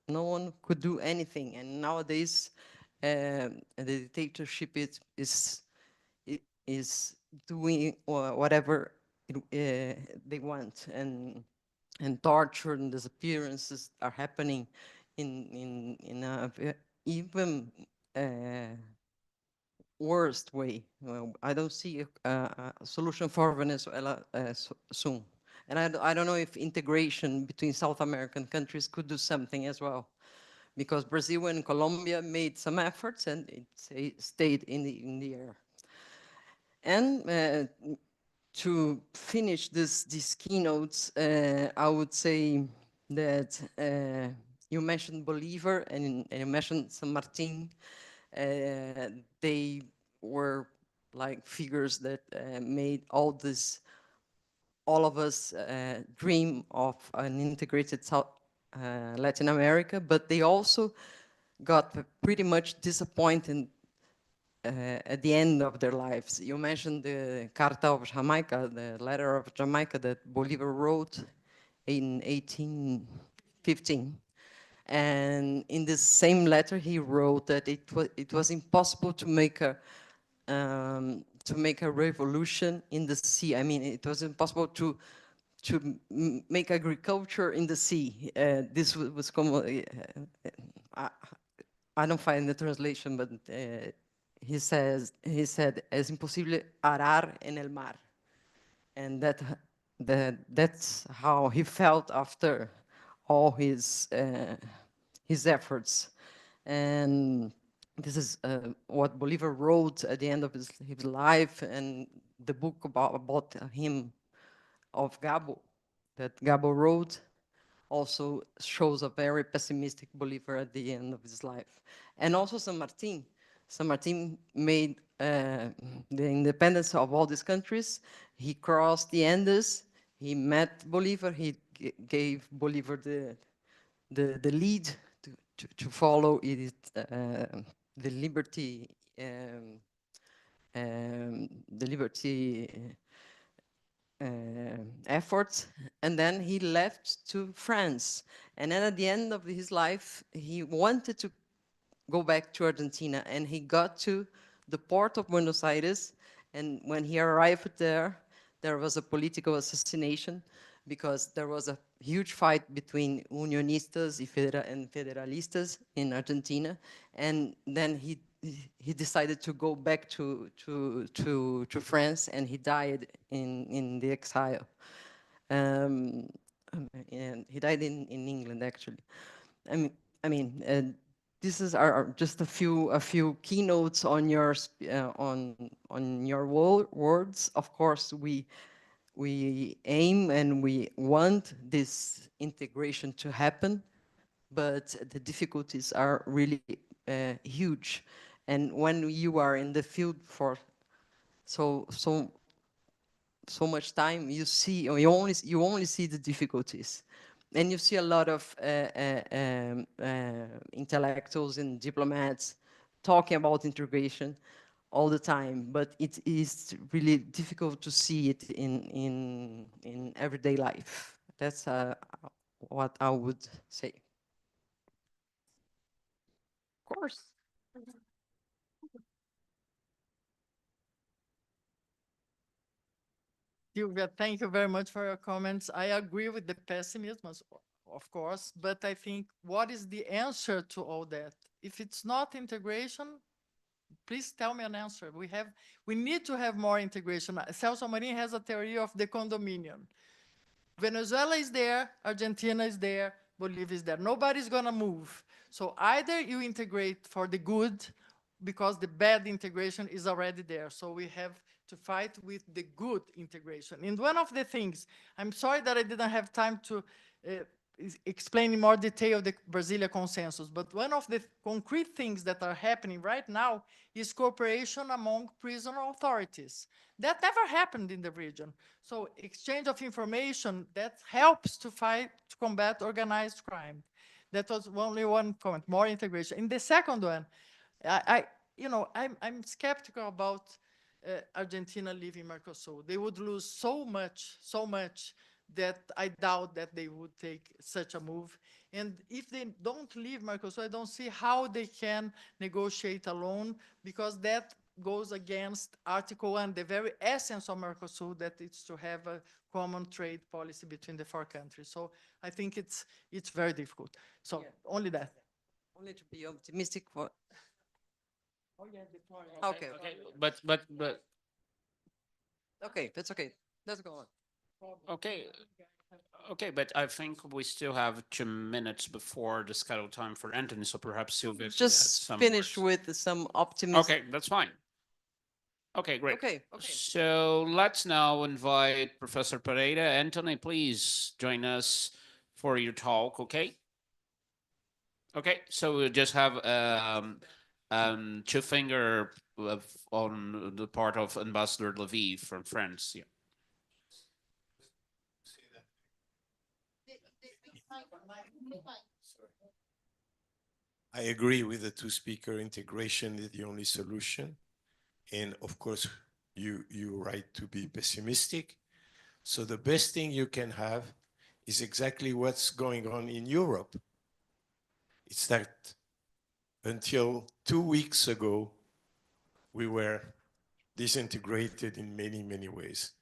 one could do anything. And nowadays, the dictatorship is doing whatever they want, and torture and disappearances are happening in a even worst way. Well, I don't see a solution for Venezuela soon. And I don't know if integration between South American countries could do something as well, because Brazil and Colombia made some efforts and it stayed in the air. And to finish these keynotes, I would say that you mentioned Bolivar and you mentioned San Martin. They were like figures that made all of us dream of an integrated Latin America, but they also got pretty much disappointed at the end of their lives. You mentioned the Carta of Jamaica, the letter of Jamaica that Bolivar wrote in 1815. And in this same letter, he wrote that it was impossible to make a revolution in the sea. I mean, it was impossible to make agriculture in the sea. This was como, I don't find the translation, but he said, es imposible arar en el mar. And that's how he felt after all his efforts. And this is what Bolivar wrote at the end of his life, and the book about him of Gabo, that Gabo wrote, also shows a very pessimistic Bolivar at the end of his life. And also San Martin. San Martin made the independence of all these countries. He crossed the Andes. He met Bolivar. He gave Bolivar the lead to follow it, the liberty efforts, and then he left to France. And then at the end of his life, he wanted to go back to Argentina, and he got to the port of Buenos Aires, and when he arrived there, there was a political assassination because there was a huge fight between Unionistas and Federalistas in Argentina, and then he decided to go back to France, and he died in the exile. And he died in England, actually. I mean, this is just a few keynotes on your words. Of course, we aim and we want this integration to happen, but the difficulties are really huge. And when you are in the field for so much time, you only see the difficulties, and you see a lot of intellectuals and diplomats talking about integration all the time, but it is really difficult to see it in everyday life. That's what I would say. Of course. Silvia, thank you very much for your comments. I agree with the pessimism, of course, but I think what is the answer to all that? If it's not integration, please tell me an answer. We need to have more integration. Celso Amorim has a theory of the condominium. Venezuela is there, Argentina is there, Bolivia is there. Nobody's gonna move. So either you integrate for the good, because the bad integration is already there. So we have to fight with the good integration. And one of the things, I'm sorry that I didn't have time to explain in more detail the Brasilia consensus, but one of the concrete things that are happening right now is cooperation among prison authorities. That never happened in the region. So exchange of information, that helps to combat organized crime. That was only one comment, more integration. In the second one, I'm skeptical about Argentina leaving Mercosur. They would lose so much that I doubt that they would take such a move. And if they don't leave Mercosur, I don't see how they can negotiate alone, because that goes against Article 1, the very essence of Mercosur, that it's to have a common trade policy between the four countries. So I think it's very difficult. So yeah, only that. Only to be optimistic for. Oh yeah, the floor. Okay, but Okay, that's okay. Let's go on. okay, but I think we still have 2 minutes before the scheduled time for Anthony, so perhaps Sylvia could add Just some finish words. with some optimism. Okay, that's fine. Okay, great. Okay. So let's now invite Professor Pereira. Anthony, please join us for your talk, okay? Okay, so we'll just have two finger on the part of Ambassador Levy from France. Yeah. I agree with the two-speaker. Integration is the only solution. And of course, you're right to be pessimistic. So the best thing you can have is exactly what's going on in Europe. It's that until 2 weeks ago, we were disintegrated in many, many ways.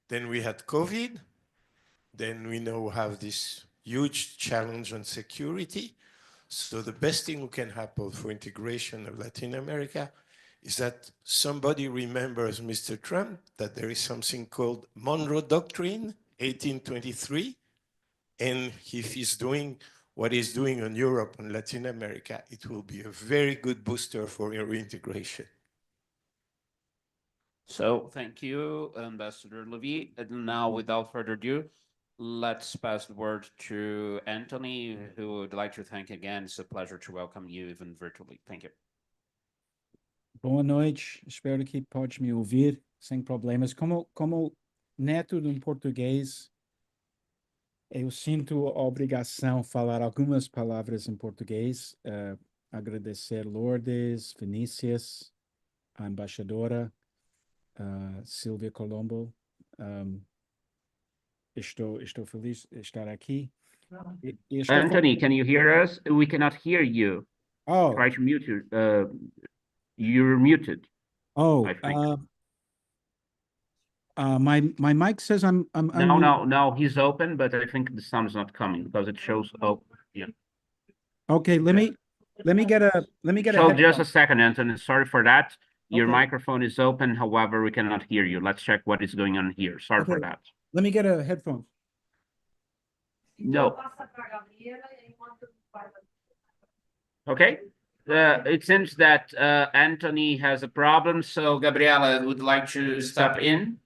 Then we had COVID. Then we now have this huge challenge on security. So the best thing that can happen for integration of Latin America is that somebody remembers Mr. Trump, that there is something called Monroe Doctrine, 1823. And if he's doing what he's doing on Europe and Latin America, it will be a very good booster for reintegration. So thank you, Ambassador Levy. And now, without further ado, let's pass the word to Anthony, who would like to thank again. It's a pleasure to welcome you even virtually. Thank you. Boa noite, espero que pode me ouvir sem problemas. Como neto de português, eu sinto a obrigação de falar algumas palavras em português. Agradecer Lourdes, Vinícius, a embaixadora, Silvia Colombo, estou feliz de estar aqui. E estou Anthony, can you hear us? We cannot hear you. Oh, Try to mute your, you're muted. oh, I think. my mic says I'm No, he's open, but I think the sound is not coming because it shows open. Yeah. Okay, let me get a So just headphone. a second, Anthony. Sorry for that. Your Okay. microphone is open, however, we cannot hear you. Let's check what is going on here. Sorry for Okay. that. Let me get a headphone. No. Okay. It seems that Anthony has a problem, so Gabriela would like to step in.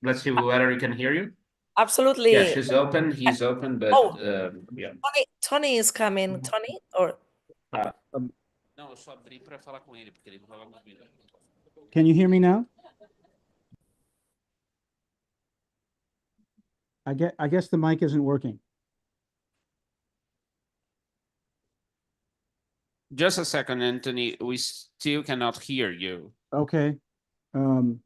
Let's see whether he can hear you. Absolutely. Yeah, she's open. He's open, but yeah. Tony is coming. Tony or Não, eu só abri para falar com ele, porque ele não estava me ouvindo. Can you hear me now? I guess the mic isn't working. Just a second, Anthony. We still cannot hear you. Okay. I'm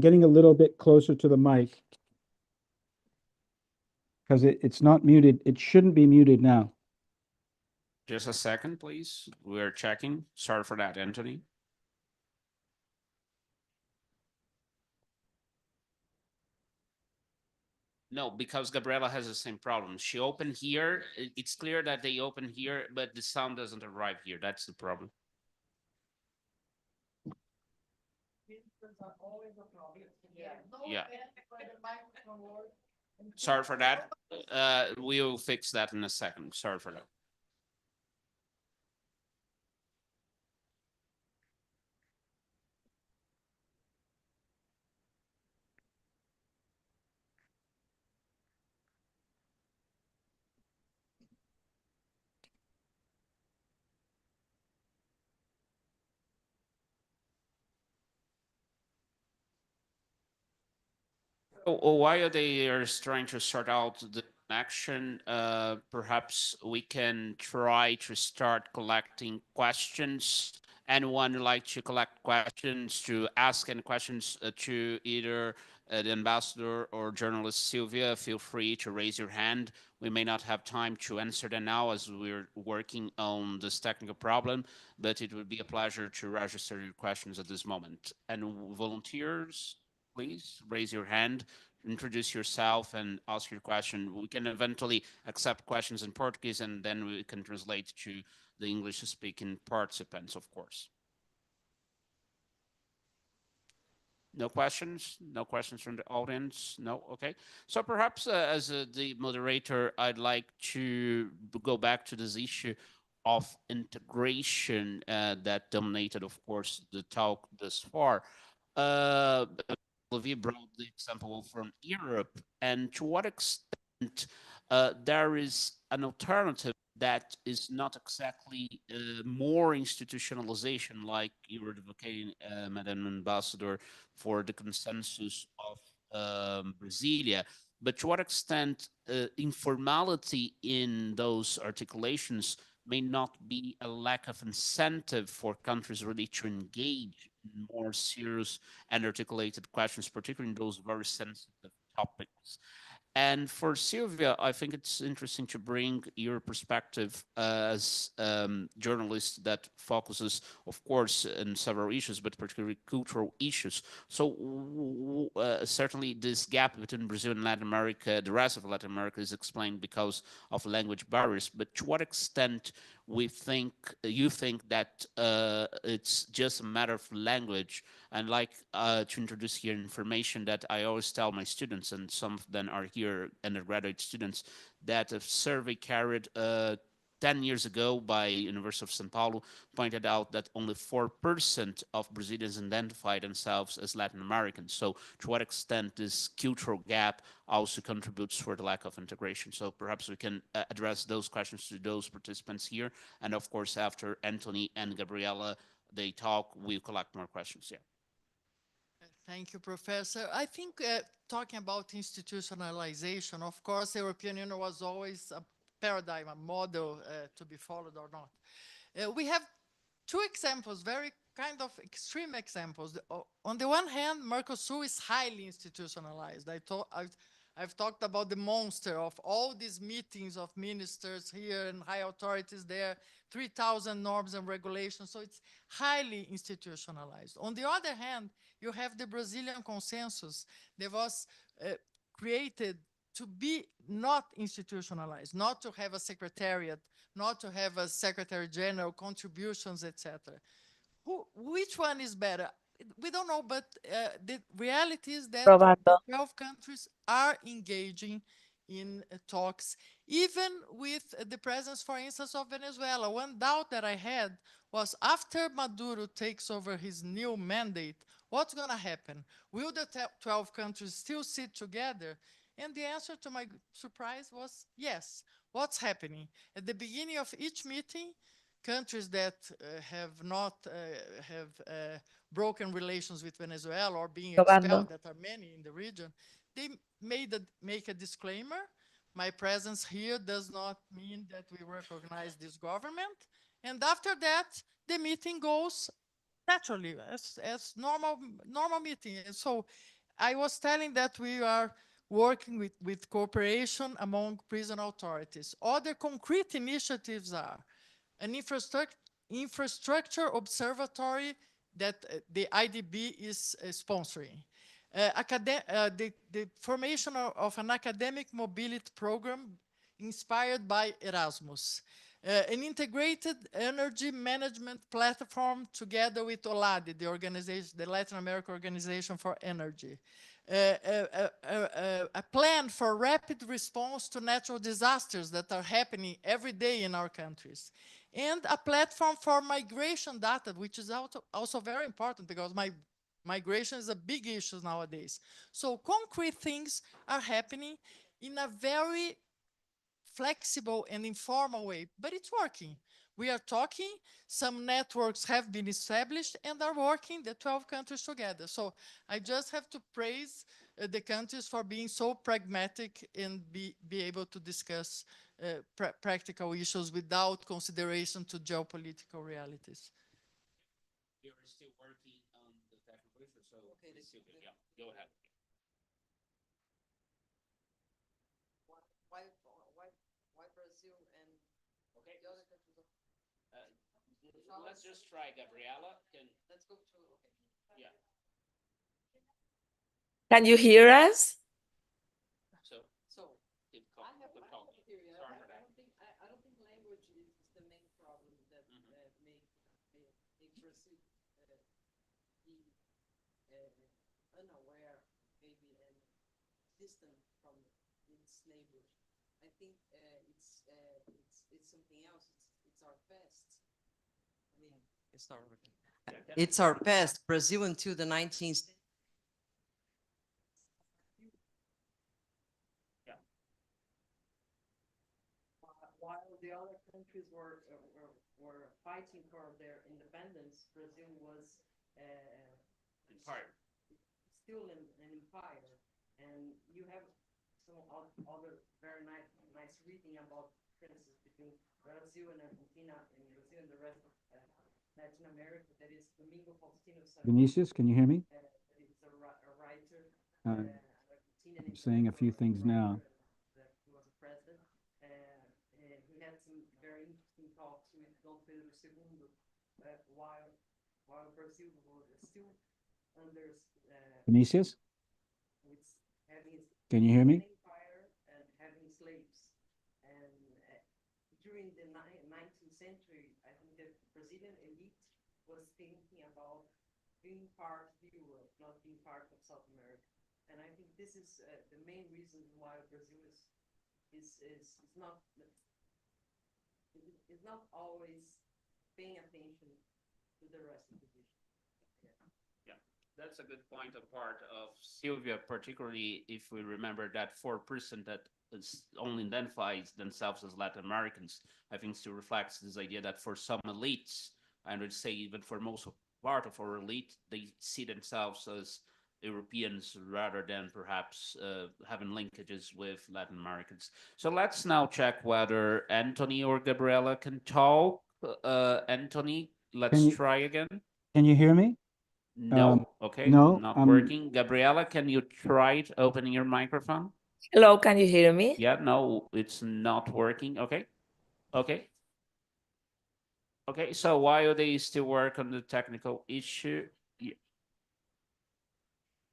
getting a little bit closer to the mic because it's not muted. It shouldn't be muted now. Just a second, please. We're checking. Sorry for that, Anthony. No, because Gabriela has the same problem. She opened here. It's clear that they open here, but the sound doesn't arrive here. That's the problem. Yeah. Sorry for that. We'll fix that in a second. Sorry for that. While they are trying to sort out the connection, perhaps we can try to start collecting questions. Anyone would like to collect questions, to ask any questions to either the ambassador or journalist Sylvia, feel free to raise your hand. We may not have time to answer them now as we're working on this technical problem, but it would be a pleasure to register your questions at this moment. And volunteers, please raise your hand, introduce yourself, and ask your question. We can eventually accept questions in Portuguese, and then we can translate to the English-speaking participants, of course. No questions? No questions from the audience? No? Okay. So perhaps as the moderator, I'd like to go back to this issue of integration that dominated, of course, the talk thus far. Olivier brought the example from Europe, and to what extent there is an alternative that is not exactly more institutionalization, like you were advocating, Madam Ambassador, for the consensus of Brasilia, but to what extent informality in those articulations may not be a lack of incentive for countries really to engage in more serious and articulated questions, particularly in those very sensitive topics. And for Sylvia, I think it's interesting to bring your perspective as journalist that focuses, of course, in several issues, but particularly cultural issues. So certainly this gap between Brazil and Latin America, the rest of Latin America, is explained because of language barriers. But to what extent you think that it's just a matter of language? And like to introduce here information that I always tell my students, and some of them are here undergraduate students, that a survey carried 10 years ago by University of São Paulo pointed out that only 4% of Brazilians identify themselves as Latin Americans. So to what extent this cultural gap also contributes for the lack of integration? So perhaps we can address those questions to those participants here. And of course, after Anthony and Gabriela, they talk, we'll collect more questions here. Thank you, Professor. I think talking about institutionalization, of course, the European Union was always a paradigm, a model to be followed or not. We have two examples, very kind of extreme examples. On the one hand, Mercosur is highly institutionalized. I I've talked about the monster of all these meetings of ministers here and high authorities there, 3,000 norms and regulations. So it's highly institutionalized. On the other hand, you have the Brazilian consensus that was created to be not institutionalized, not to have a secretariat, not to have a secretary general, contributions, etc. Which one is better? We don't know, but the reality is that Probando. 12 countries are engaging in talks, even with the presence, for instance, of Venezuela. One doubt that I had was after Maduro takes over his new mandate, what's going to happen? Will the 12 countries still sit together? And the answer to my surprise was yes. What's happening? At the beginning of each meeting, countries that have not broken relations with Venezuela or being expelled, that are many in the region, they make a disclaimer. My presence here does not mean that we recognize this government. And after that, the meeting goes naturally as normal meeting. And so I was telling that we are working with cooperation among prison authorities. Other concrete initiatives are an infrastructure observatory that the IDB is sponsoring. The formation of an academic mobility program inspired by Erasmus. An integrated energy management platform together with OLADI, the organization, the Latin American Organization for Energy. A plan for rapid response to natural disasters that are happening every day in our countries. And a platform for migration data, which is also very important because migration is a big issue nowadays. So concrete things are happening in a very flexible and informal way, but it's working. We are talking, some networks have been established and are working, the 12 countries together. So I just have to praise the countries for being so pragmatic and be able to discuss practical issues without consideration to geopolitical realities. You're still working on the technical issue, so yeah, go ahead. Why Brazil and okay. the other countries? Let's just try Gabriela. Let's go to, okay. Yeah. Can you hear us? So I have a theory. I don't think language is the main problem that make Brazil be unaware, maybe, and distant from its neighbors. I think it's something else. It's our past. I mean, it's our past. Brazil until the 19th. While the other countries were fighting for their independence, Brazil was still an empire. And you have some other very nice reading about differences between Brazil and Argentina, and Brazil and the rest of Latin America. That is Domingo Faustino. Vinicius, can you hear me? He's a writer. I'm saying a few things now. He was a president. He had some very interesting talks with Dom Pedro II while Brazil was still under Vinicius? Can you hear me? Empire and having slaves. And during the 19th century, I think the Brazilian elite was thinking about being part of Europe, not being part of South America. And I think this is the main reason why Brazil is not always paying attention to the rest of the region. Yeah, that's a good point on part of Sylvia, particularly if we remember that 4% that only identifies themselves as Latin Americans, I think still reflects this idea that for some elites, I would say even for most part of our elite, they see themselves as Europeans rather than perhaps having linkages with Latin Americans. So let's now check whether Anthony or Gabriela can talk. Anthony, let's try again. Can you hear me? No. Okay. No. Not working. Gabriela, can you try opening your microphone? Hello, can you hear me? Yeah, no, it's not working. Okay. Okay. Okay, so while they still work on the technical issue. Yeah.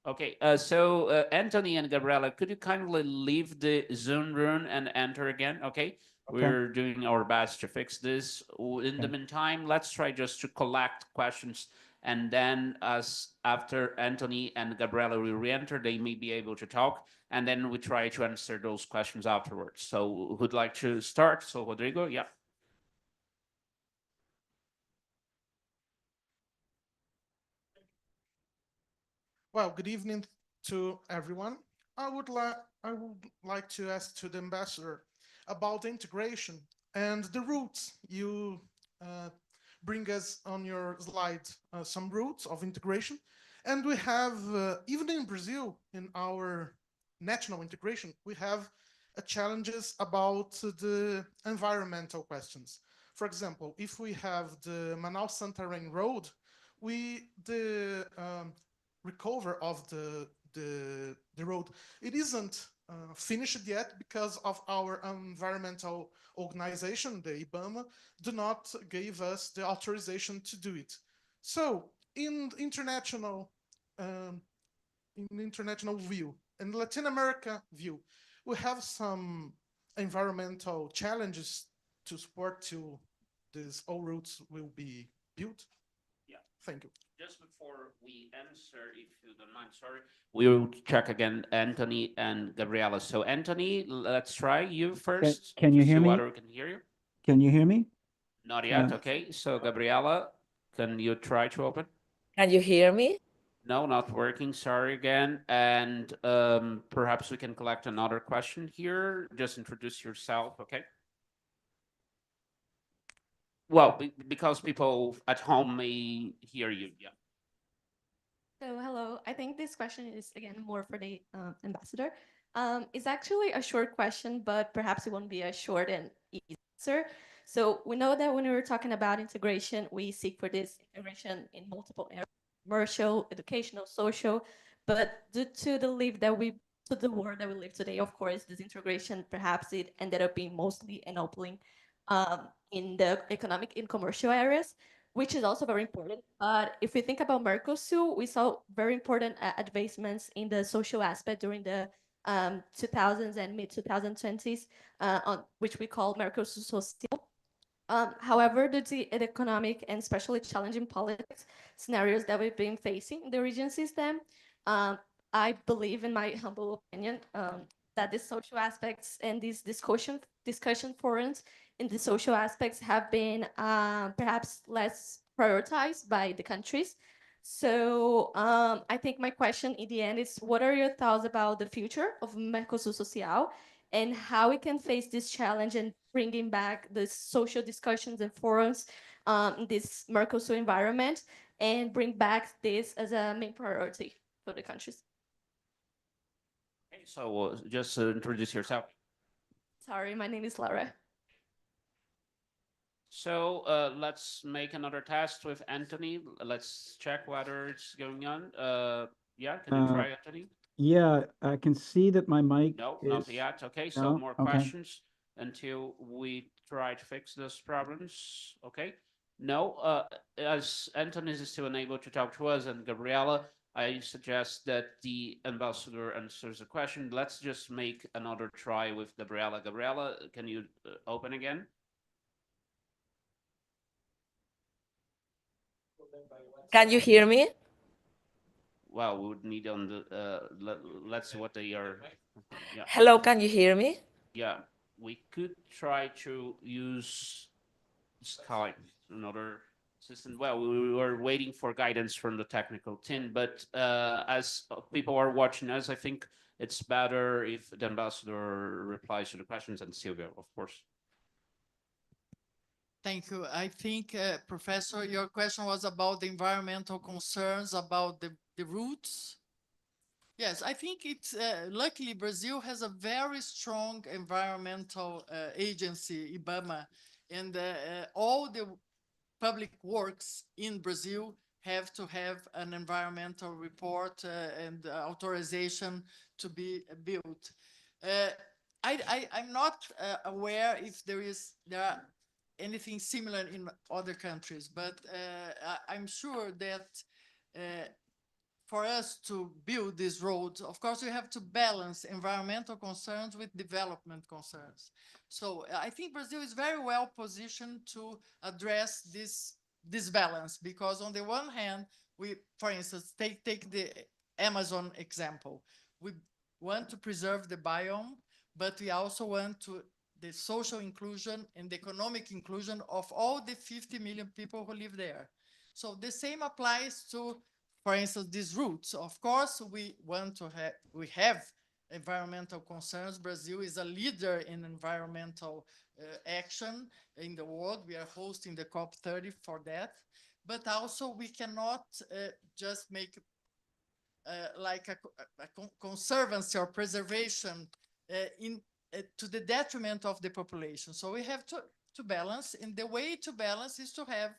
Okay, so Anthony and Gabriela, could you kindly leave the Zoom room and enter again? Okay, we're doing our best to fix this. In the meantime, let's try just to collect questions, and then as after Anthony and Gabriela will re-enter, they may be able to talk, and then we try to answer those questions afterwards. So who'd like to start? So Rodrigo, yeah. Well, good evening to everyone. I would like to ask to the ambassador about the integration and the routes you bring us on your slide, some routes of integration. And we have, even in Brazil, in our national integration, we have challenges about the environmental questions. For example, if we have the Manaus-Santarém road, the recover of the road. It isn't finished yet because of our environmental organization, the IBAMA, do not give us the authorization to do it. So in international view, in Latin America view, we have some environmental challenges to support till these all routes will be built. Yeah. Thank you. Just before we answer, if you don't mind, sorry, we'll check again Anthony and Gabriela. So Anthony, let's try you first. Can you to hear see me? whether we can hear you. Can you hear me? Not yet. Okay. So Gabriela, can you try to open? Can you hear me? No, not working. Sorry again. And perhaps we can collect another question here. Just introduce yourself. Okay. Well, because people at home may hear you. Yeah. So hello, I think this question is again more for the ambassador. It's actually a short question, but perhaps it won't be a short and easy answer. So we know that when we were talking about integration, we seek for this integration in multiple areas, commercial, educational, social, but due to the world that we live today, of course, this integration, perhaps it ended up being mostly ennobling in the economic and commercial areas, which is also very important. But if we think about Mercosur, we saw very important advancements in the social aspect during the 2000s and mid-2020s, on which we call Mercosur Social. However, due to the economic and especially challenging politics scenarios that we've been facing in the region system, I believe, in my humble opinion, that the social aspects and these discussion forums in the social aspects have been perhaps less prioritized by the countries. So I think my question in the end is, what are your thoughts about the future of Mercosur Social and how we can face this challenge and bringing back the social discussions and forums in this Mercosur environment and bring back this as a main priority for the countries? Okay, so just introduce yourself. Sorry, my name is Laura. So let's make another test with Anthony. Let's check whether it's going on. Yeah, can you try, Anthony? Yeah, I can see that my mic No, is... not yet. Okay, so No? more Okay. questions until we try to fix those problems. Okay. No, as Anthony is still unable to talk to us and Gabriela, I suggest that the ambassador answers the question. Let's just make another try with Gabriela. Gabriela, can you open again? Can you hear me? Well, we would need on the let's see what they are. Yeah. Hello, can you hear me? Yeah, we could try to use Skype, another system. Well, we were waiting for guidance from the technical team, but as people are watching us, I think it's better if the ambassador replies to the questions, and Silvia, of course. Thank you. I think, Professor, your question was about the environmental concerns, about the routes. Yes, I think it's luckily Brazil has a very strong environmental agency, IBAMA, and all the public works in Brazil have to have an environmental report and authorization to be built. I'm not aware if there are anything similar in other countries, but I'm sure that for us to build these roads, of course, we have to balance environmental concerns with development concerns. So I think Brazil is very well positioned to address this balance, because on the one hand, we, for instance, take the Amazon example. We want to preserve the biome, but we also want the social inclusion and the economic inclusion of all the 50 million people who live there. So the same applies to, for instance, these routes. Of course, we have environmental concerns. Brazil is a leader in environmental action in the world. We are hosting the COP30 for that. But also we cannot just make like a conservancy or preservation to the detriment of the population. So we have to balance, and the way to balance is to have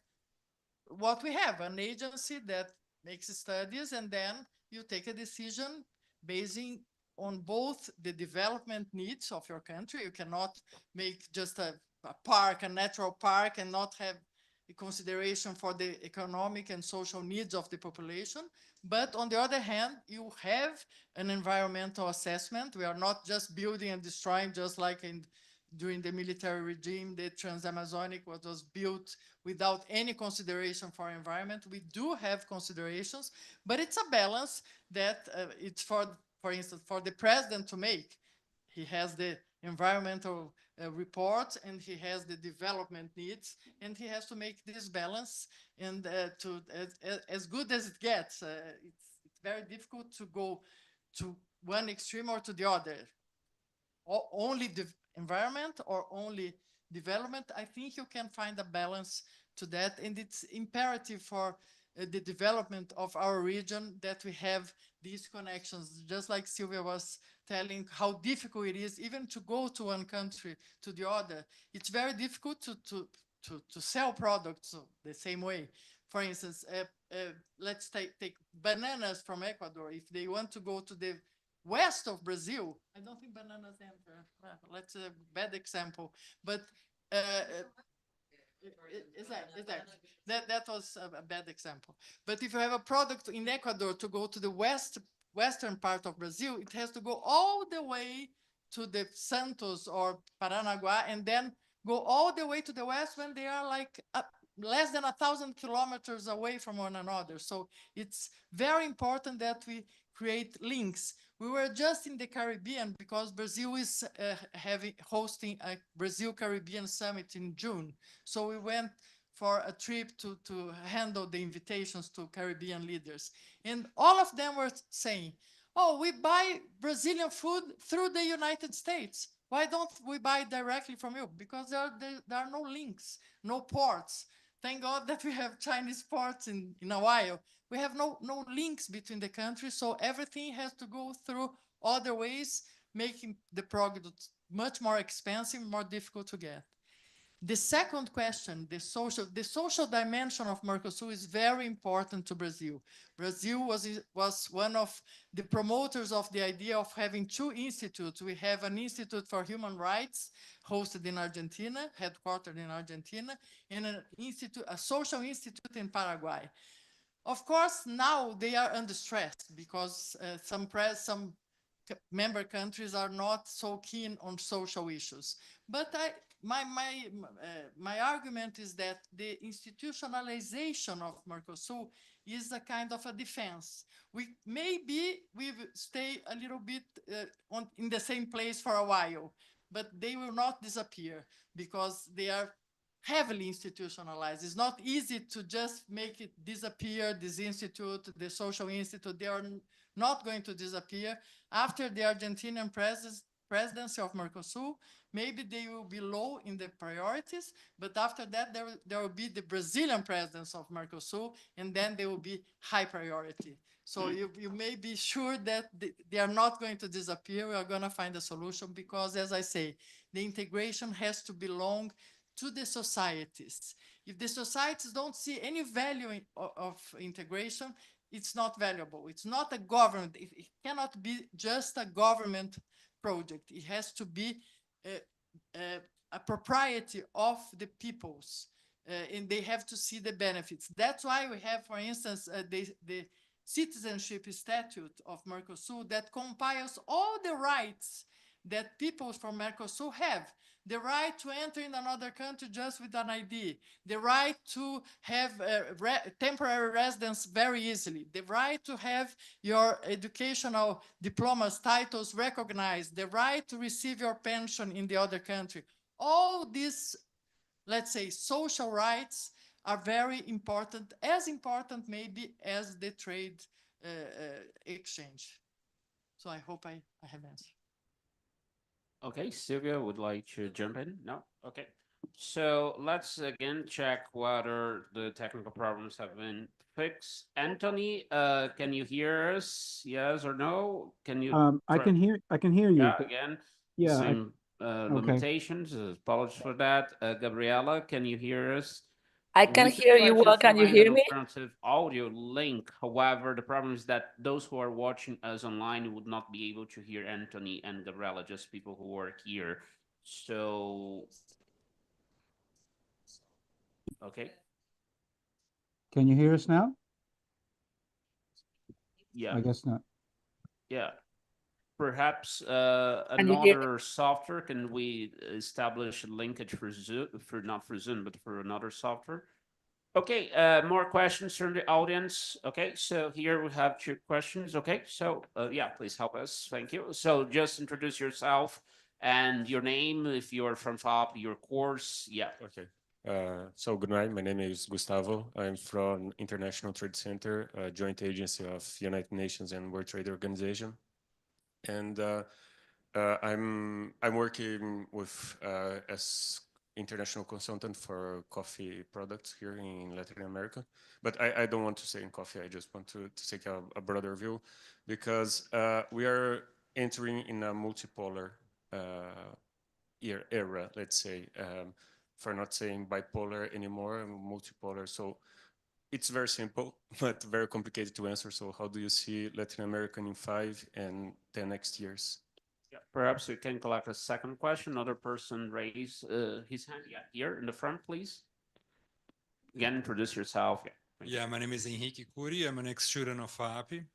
what we have, an agency that makes studies, and then you take a decision basing on both the development needs of your country. You cannot make just a park, a natural park, and not have a consideration for the economic and social needs of the population. But on the other hand, you have an environmental assessment. We are not just building and destroying, just like during the military regime, the Trans-Amazonic was built without any consideration for environment. We do have considerations, but it's a balance that it's for instance, for the president to make. He has the environmental report, and he has the development needs, and he has to make this balance, and as good as it gets. It's very difficult to go to one extreme or to the other. Only the environment or only development. I think you can find a balance to that, and it's imperative for the development of our region that we have these connections. Just like Sylvia was telling, how difficult it is even to go to one country to the other. It's very difficult to sell products the same way. For instance, let's take bananas from Ecuador. If they want to go to the west of Brazil, I don't think bananas enter. That's a bad example, but exactly. That was a bad example. But if you have a product in Ecuador to go to the western part of Brazil, it has to go all the way to the Santos or Paranaguá, and then go all the way to the west when they are like less than 1,000 kilometers away from one another. So it's very important that we create links. We were just in the Caribbean because Brazil is hosting a Brazil-Caribbean summit in June. So we went for a trip to handle the invitations to Caribbean leaders. And all of them were saying, oh, we buy Brazilian food through the United States. Why don't we buy directly from you? Because there are no links, no ports. Thank God that we have Chinese ports in a while. We have no links between the countries, so everything has to go through other ways, making the product much more expensive, more difficult to get. The second question, the social dimension of Mercosur is very important to Brazil. Brazil was one of the promoters of the idea of having two institutes. We have an Institute for Human Rights hosted in Argentina, headquartered in Argentina, and a social institute in Paraguay. Of course, now they are under stress because some member countries are not so keen on social issues. But my argument is that the institutionalization of Mercosur is a kind of a defense. We stay a little bit in the same place for a while, but they will not disappear because they are heavily institutionalized. It's not easy to just make it disappear, this institute, the social institute. They are not going to disappear. After the Argentinian presidency of Mercosur, maybe they will be low in the priorities, but after that, there will be the Brazilian presidency of Mercosur, and then they will be high priority. So you may be sure that they are not going to disappear. We are going to find a solution because, as I say, the integration has to belong to the societies. If the societies don't see any value of integration, it's not valuable. It's not a government. It cannot be just a government project. It has to be a propriety of the peoples, and they have to see the benefits. That's why we have, for instance, the citizenship statute of Mercosur that compiles all the rights that people from Mercosur have. The right to enter in another country just with an ID, the right to have temporary residence very easily, the right to have your educational diplomas, titles recognized, the right to receive your pension in the other country. All these, let's say, social rights are very important, as important maybe as the trade exchange. So I hope I have answered. Okay, Sylvia would like to jump in? No? Okay. So let's again check whether the technical problems have been fixed. Anthony, can you hear us? Yes or no? Can you? I can hear you. Yeah, again, Yeah, same okay. limitations. Apologies for that. Gabriela, can you hear us? I can We hear you try to well. Can you find hear an me? alternative audio link. However, the problem is that those who are watching us online would not be able to hear Anthony and Gabriela, just people who work here. So, okay. Can you hear us now? Yeah. I guess not. Yeah. Perhaps you hear another software. Can we establish a linkage for Zoom, not for Zoom, but for another software? Okay, more questions from the audience. Okay, so here we have 2 questions. Okay, so yeah, please help us. Thank you. So just introduce yourself and your name, if you're from FAAP, your course. Yeah. Okay. So good night. My name is Gustavo. I'm from International Trade Center, a joint agency of United Nations and World Trade Organization. And I'm working with as international consultant for coffee products here in Latin America. But I don't want to say in coffee. I just want to take a broader view, because we are entering in a multipolar era, let's say, for not saying bipolar anymore, multipolar. So it's very simple, but very complicated to answer. So how do you see Latin America in 5 and 10 next years? Yeah, perhaps we can collect a second question. Another person raise his hand. Yeah, here in the front, please. Again, introduce yourself. Yeah, my name is Henrique Curi. I'm an ex-student of FAAP.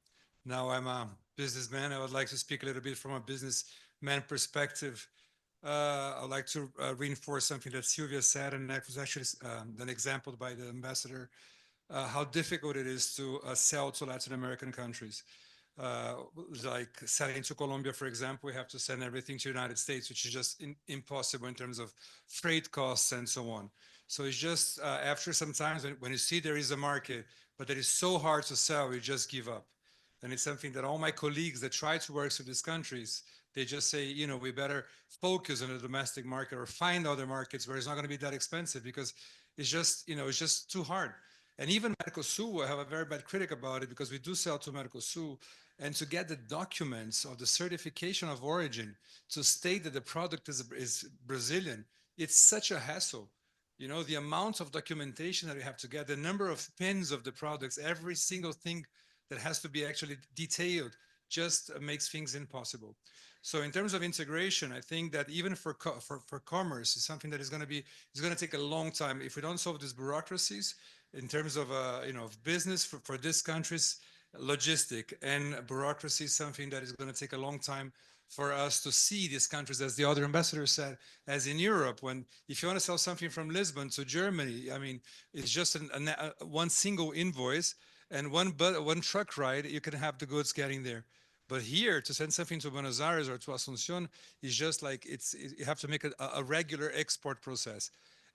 Now I'm a businessman. I would like to speak a little bit from a businessman perspective. I would like to reinforce something that Sylvia said, and that was actually an example by the ambassador, how difficult it is to sell to Latin American countries. Like selling to Colombia, for example, we have to send everything to the United States, which is just impossible in terms of freight costs and so on. So it's just after some time, when you see there is a market, but it is so hard to sell, you just give up. And it's something that all my colleagues that try to work with these countries, they just say, you know, we better focus on the domestic market or find other markets where it's not going to be that expensive, because it's just, you know, it's just too hard. And even Mercosur, I have a very bad critic about it, because we do sell to Mercosur, and to get the documents of the certification of origin to state that the product is Brazilian, it's such a hassle. You know, the amount of documentation that we have to get, the number of pins of the products, every single thing that has to be actually detailed just makes things impossible. So in terms of integration, I think that even for commerce, is something that is going to take a long time. If we don't solve these bureaucracies in terms of, you know, business for these countries, logistic and bureaucracy is something that is going to take a long time for us to see these countries, as the other ambassador said, as in Europe, when if you want to sell something from Lisbon to Germany, I mean, it's just one single invoice and one truck ride, you can have the goods getting there. But here, to send something to Buenos Aires or to Asunción is just like, you have to make a regular export process.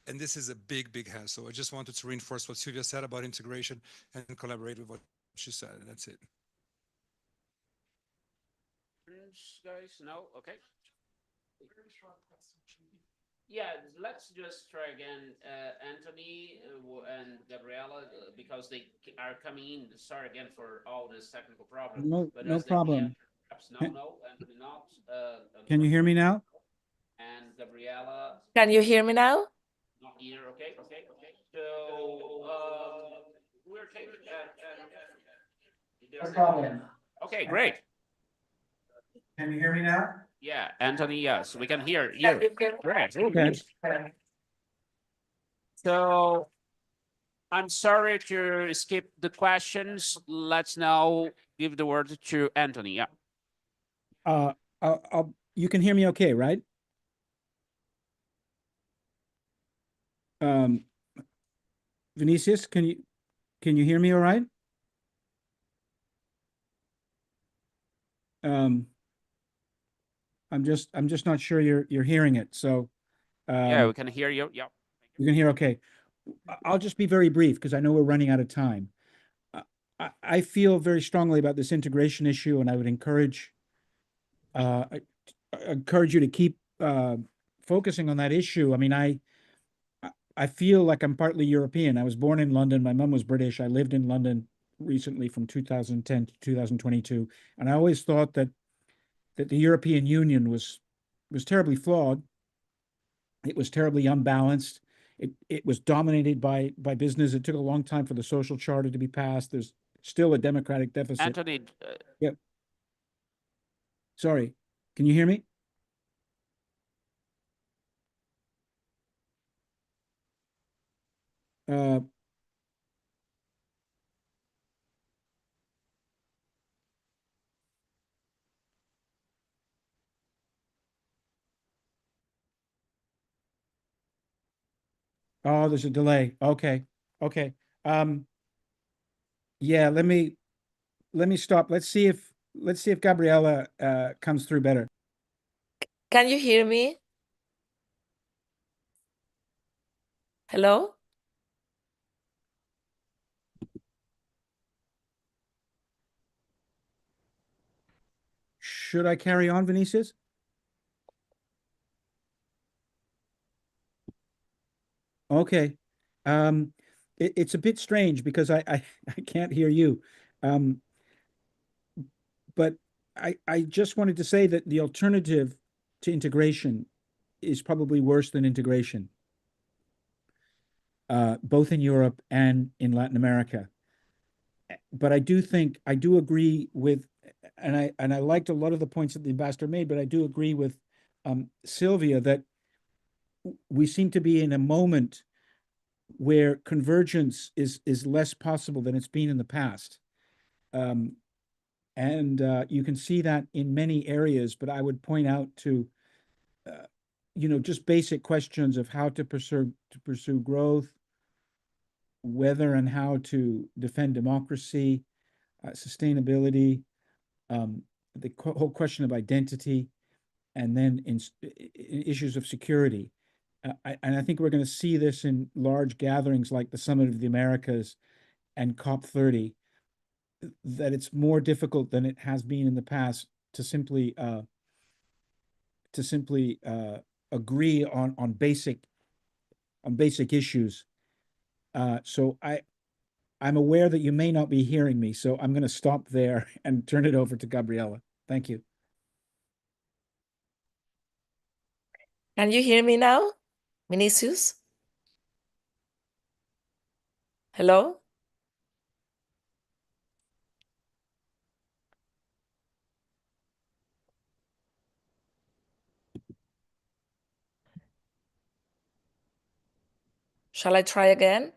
And this is a big, big hassle. I just wanted to reinforce what Sylvia said about integration and collaborate with what she said. That's it. Guys, no? Okay. Yeah, let's just try again, Anthony and Gabriela, because they are coming in. Sorry again for all this technical problem. No problem. Perhaps no, Anthony not. Can you hear me now? And Gabriela. Can you hear me now? Not here. Okay. So we're taking. No problem. Okay, great. Can you hear me now? Yeah, Anthony, yes, we can hear you. Great. Okay. So I'm sorry to skip the questions. Let's now give the word to Anthony. Yeah. You can hear me okay, right? Vinicius, can you hear me all right? I'm just not sure you're hearing it. So Yeah, we can hear you. Yeah. you can hear okay. I'll just be very brief because I know we're running out of time. I feel very strongly about this integration issue, and I would encourage you to keep focusing on that issue. I mean, I feel like I'm partly European. I was born in London. My mom was British. I lived in London recently from 2010 to 2022, and I always thought that the European Union was terribly flawed. It was terribly unbalanced. It was dominated by business. It took a long time for the social charter to be passed. There's still a democratic deficit. Anthony, Yep. Sorry. Can you hear me? Oh, there's a delay. Okay. Okay. Yeah, let me stop. Let's see if Gabriella comes through better. Can you hear me? Hello? Should I carry on, Vinicius? Okay. It's a bit strange because I can't hear you. But I just wanted to say that the alternative to integration is probably worse than integration, both in Europe and in Latin America. But I do agree with, and I liked a lot of the points that the ambassador made, but I do agree with Sylvia that we seem to be in a moment where convergence is less possible than it's been in the past. And you can see that in many areas, but I would point out to, just basic questions of how to pursue growth, whether and how to defend democracy, sustainability, the whole question of identity, and then in issues of security. And I think we're going to see this in large gatherings like the Summit of the Americas and COP30, that it's more difficult than it has been in the past to simply agree on basic issues. So I'm aware that you may not be hearing me, so I'm going to stop there and turn it over to Gabriella. Thank you. Can you hear me now, Vinicius? Hello? Shall I try again?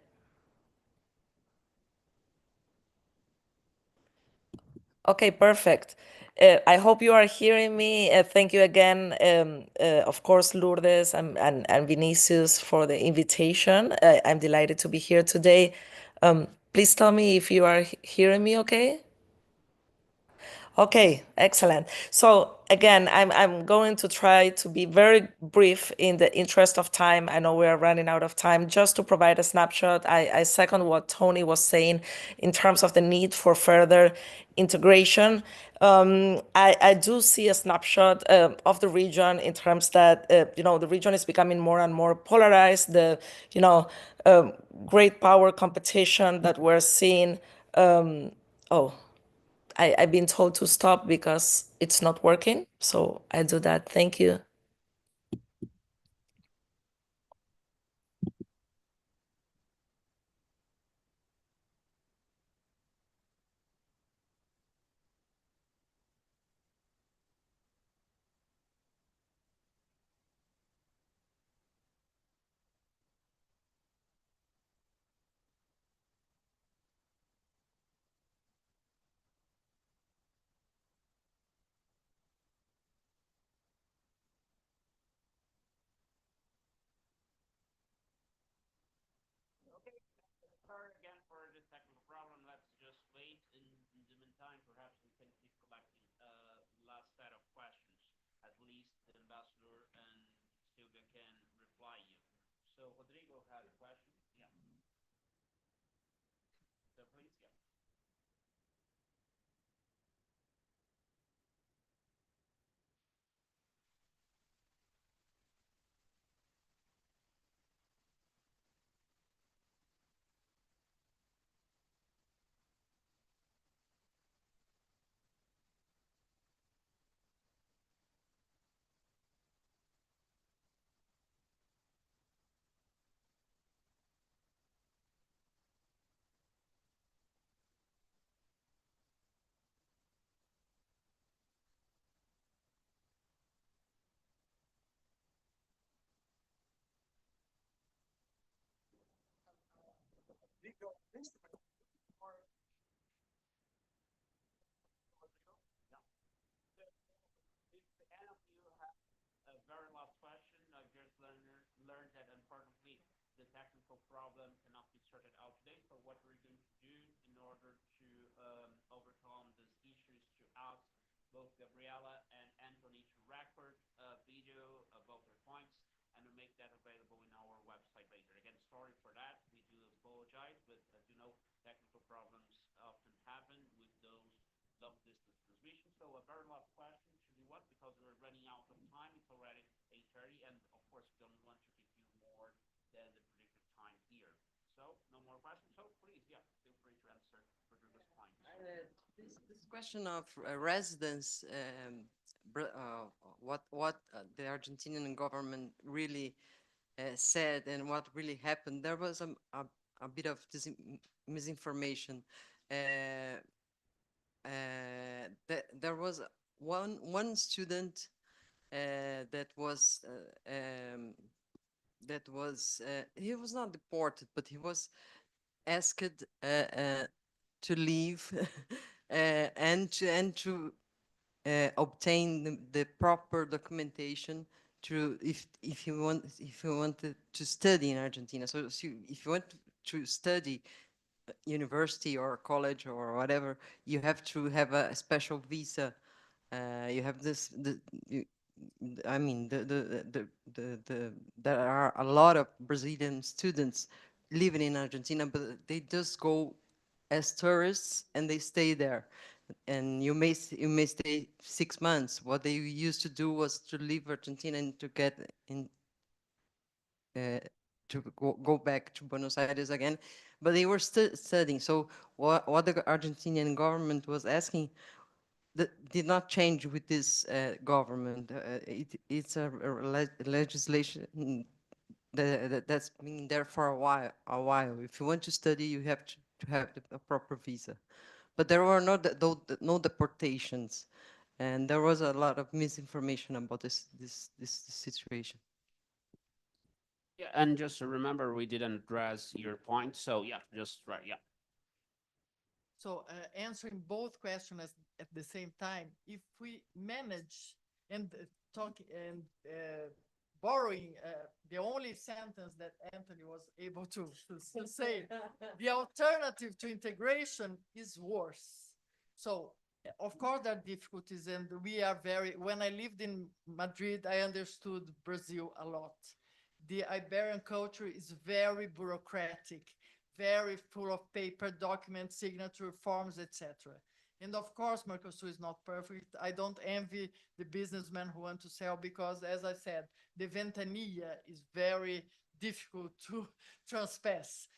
Okay, perfect. I hope you are hearing me. Thank you again, of course, Lourdes and Vinicius for the invitation. I'm delighted to be here today. Please tell me if you are hearing me okay? Okay, excellent. So again, I'm going to try to be very brief in the interest of time. I know we are running out of time. Just to provide a snapshot, I second what Tony was saying in terms of the need for further integration. I do see a snapshot of the region in terms that the region is becoming more and more polarized. The great power competition that we're seeing. I've been told to stop because it's not working. So I do that. Thank you. can reply you. So Rodrigo had a question. Yeah. So please, yeah. A very last question. I just learned that unfortunately the technical problem cannot be sorted out today. So what we're going to do in order to overcome these issues to ask both Gabriela and Anthony to record a video about their points and to make that available in our website later. Again, sorry for that. We do apologize, but as you know, technical problems often happen with those long distance transmissions. So a very last question should be what? Because we're running out of time. It's already 8:30, and of course, we don't want to keep you more than the predicted time here. So no more questions. So please, yeah, feel free to answer Rodrigo's point. This question of residence, what the Argentinian government really said and what really happened, there was a bit of misinformation. There was one student that was he was not deported, but he was asked to leave and to obtain the proper documentation to if you wanted to study in Argentina. So if you want to study university or college or whatever, you have to have a special visa. You have this. I mean, there are a lot of Brazilian students living in Argentina, but they just go as tourists and they stay there. And you may stay 6 months. What they used to do was to leave Argentina and to get in to go back to Buenos Aires again, but they were still studying. So what the Argentinian government was asking that did not change with this government. It's a legislation that's been there for a while. If you want to study, you have to have a proper visa. But there were no deportations, and there was a lot of misinformation about this situation. Yeah, and just to remember, we didn't address your point. So yeah, just right, yeah. So answering both questions at the same time, if we manage and borrowing the only sentence that Anthony was able to say, the alternative to integration is worse. So of course there are difficulties, and we are when I lived in Madrid, I understood Brazil a lot. The Iberian culture is very bureaucratic, very full of paper, documents, signature forms, etc. And of course, Mercosur is not perfect. I don't envy the businessmen who want to sell because, as I said, the ventanilla is very difficult to transpass.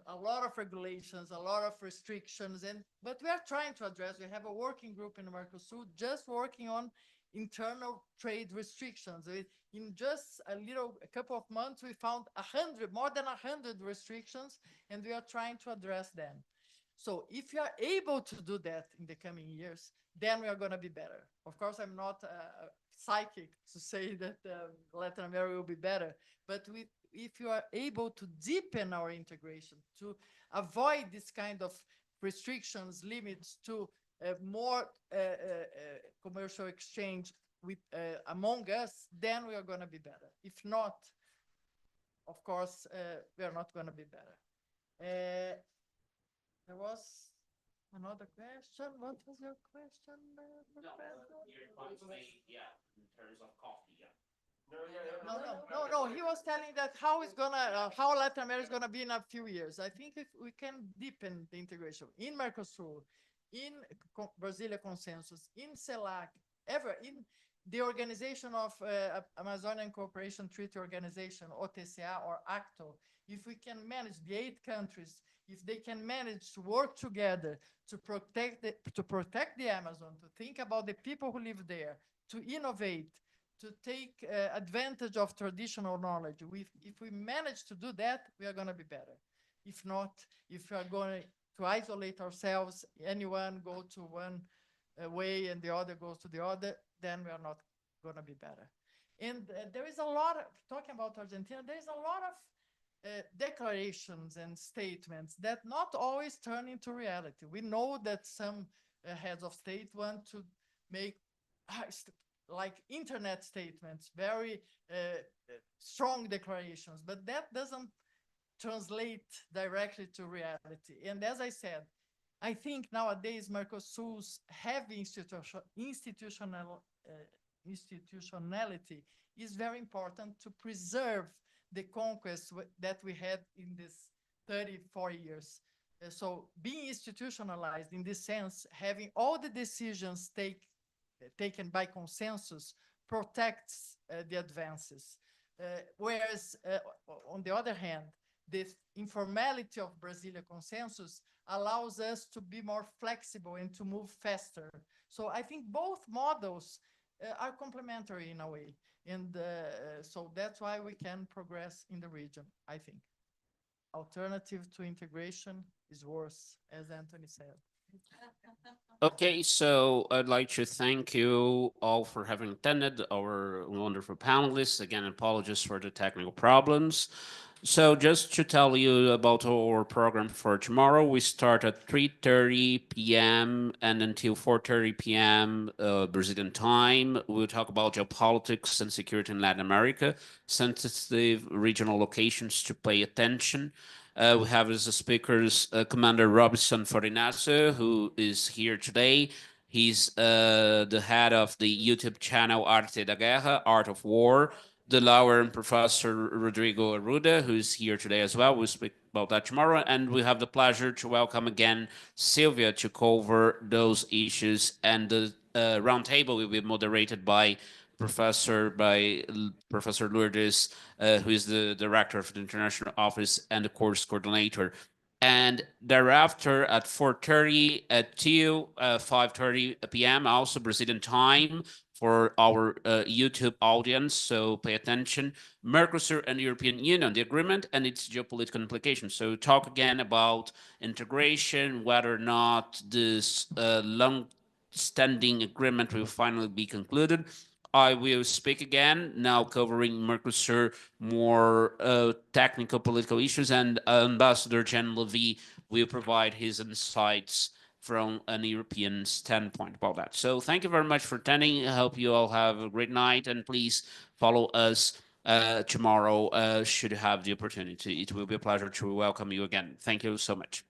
A lot of regulations, a lot of restrictions, but we are trying to address. We have a working group in Mercosur just working on internal trade restrictions. In just a couple of months, we found more than 100 restrictions, and we are trying to address them. So if you are able to do that in the coming years, then we are going to be better. Of course, I'm not psychic to say that Latin America will be better, but if you are able to deepen our integration, to avoid this kind of restrictions, limits, to more commercial exchange with among us, then we are going to be better. If not, of course, we are not going to be better. There was another question. What was your question, Professor? Yeah, in terms of coffee, yeah. No. He was telling that how Latin America is gonna be in a few years. I think if we can deepen the integration in Mercosur, in Brasilia Consensus, in CELAC, in the organization of Amazonian Cooperation Treaty Organization, OTCA or ACTO, if we can manage the 8 countries, if they can manage to work together to protect the Amazon, to think about the people who live there, to innovate, to take advantage of traditional knowledge. If we manage to do that, we are going to be better. If not, if we are going to isolate ourselves, anyone go to one way and the other goes to the other, then we are not going to be better. And there is a lot of, talking about Argentina, there is a lot of declarations and statements that not always turn into reality. We know that some heads of state want to make like internet statements, very strong declarations, but that doesn't translate directly to reality. And as I said, I think nowadays Mercosur's heavy institutionality is very important to preserve the conquest that we had in this 34 years. So being institutionalized in this sense, having all the decisions taken by consensus protects the advances. Whereas on the other hand, the informality of Brasilia Consensus allows us to be more flexible and to move faster. So I think both models are complementary in a way. And so that's why we can progress in the region, I think. Alternative to integration is worse, as Anthony said. Okay, so I'd like to thank you all for having attended, our wonderful panelists. Again, apologies for the technical problems. So just to tell you about our program for tomorrow, we start at 3:30 p.m. and until 4:30 p.m. Brazilian time. We'll talk about geopolitics and security in Latin America, sensitive regional locations to pay attention. We have as speakers Commander Robinson Forinazo, who is here today. He's the head of the YouTube channel Arte da Guerra, Art of War. The Laureate Professor Rodrigo Arruda, who's here today as well. We'll speak about that tomorrow. And we have the pleasure to welcome again Sylvia to cover those issues. And the roundtable will be moderated by Professor Lourdes, who is the director of the International Office and the course coordinator. And thereafter at 4:30 till 5:30 p.m., also Brazilian time, for our YouTube audience, so pay attention. Mercosur and European Union, the agreement and its geopolitical implications. So talk again about integration, whether or not this long-standing agreement will finally be concluded. I will speak again, now covering Mercosur, more technical political issues, and Ambassador Jean Levy will provide his insights from an European standpoint about that. So thank you very much for attending. I hope you all have a great night, and please follow us tomorrow should you have the opportunity. It will be a pleasure to welcome you again. Thank you so much.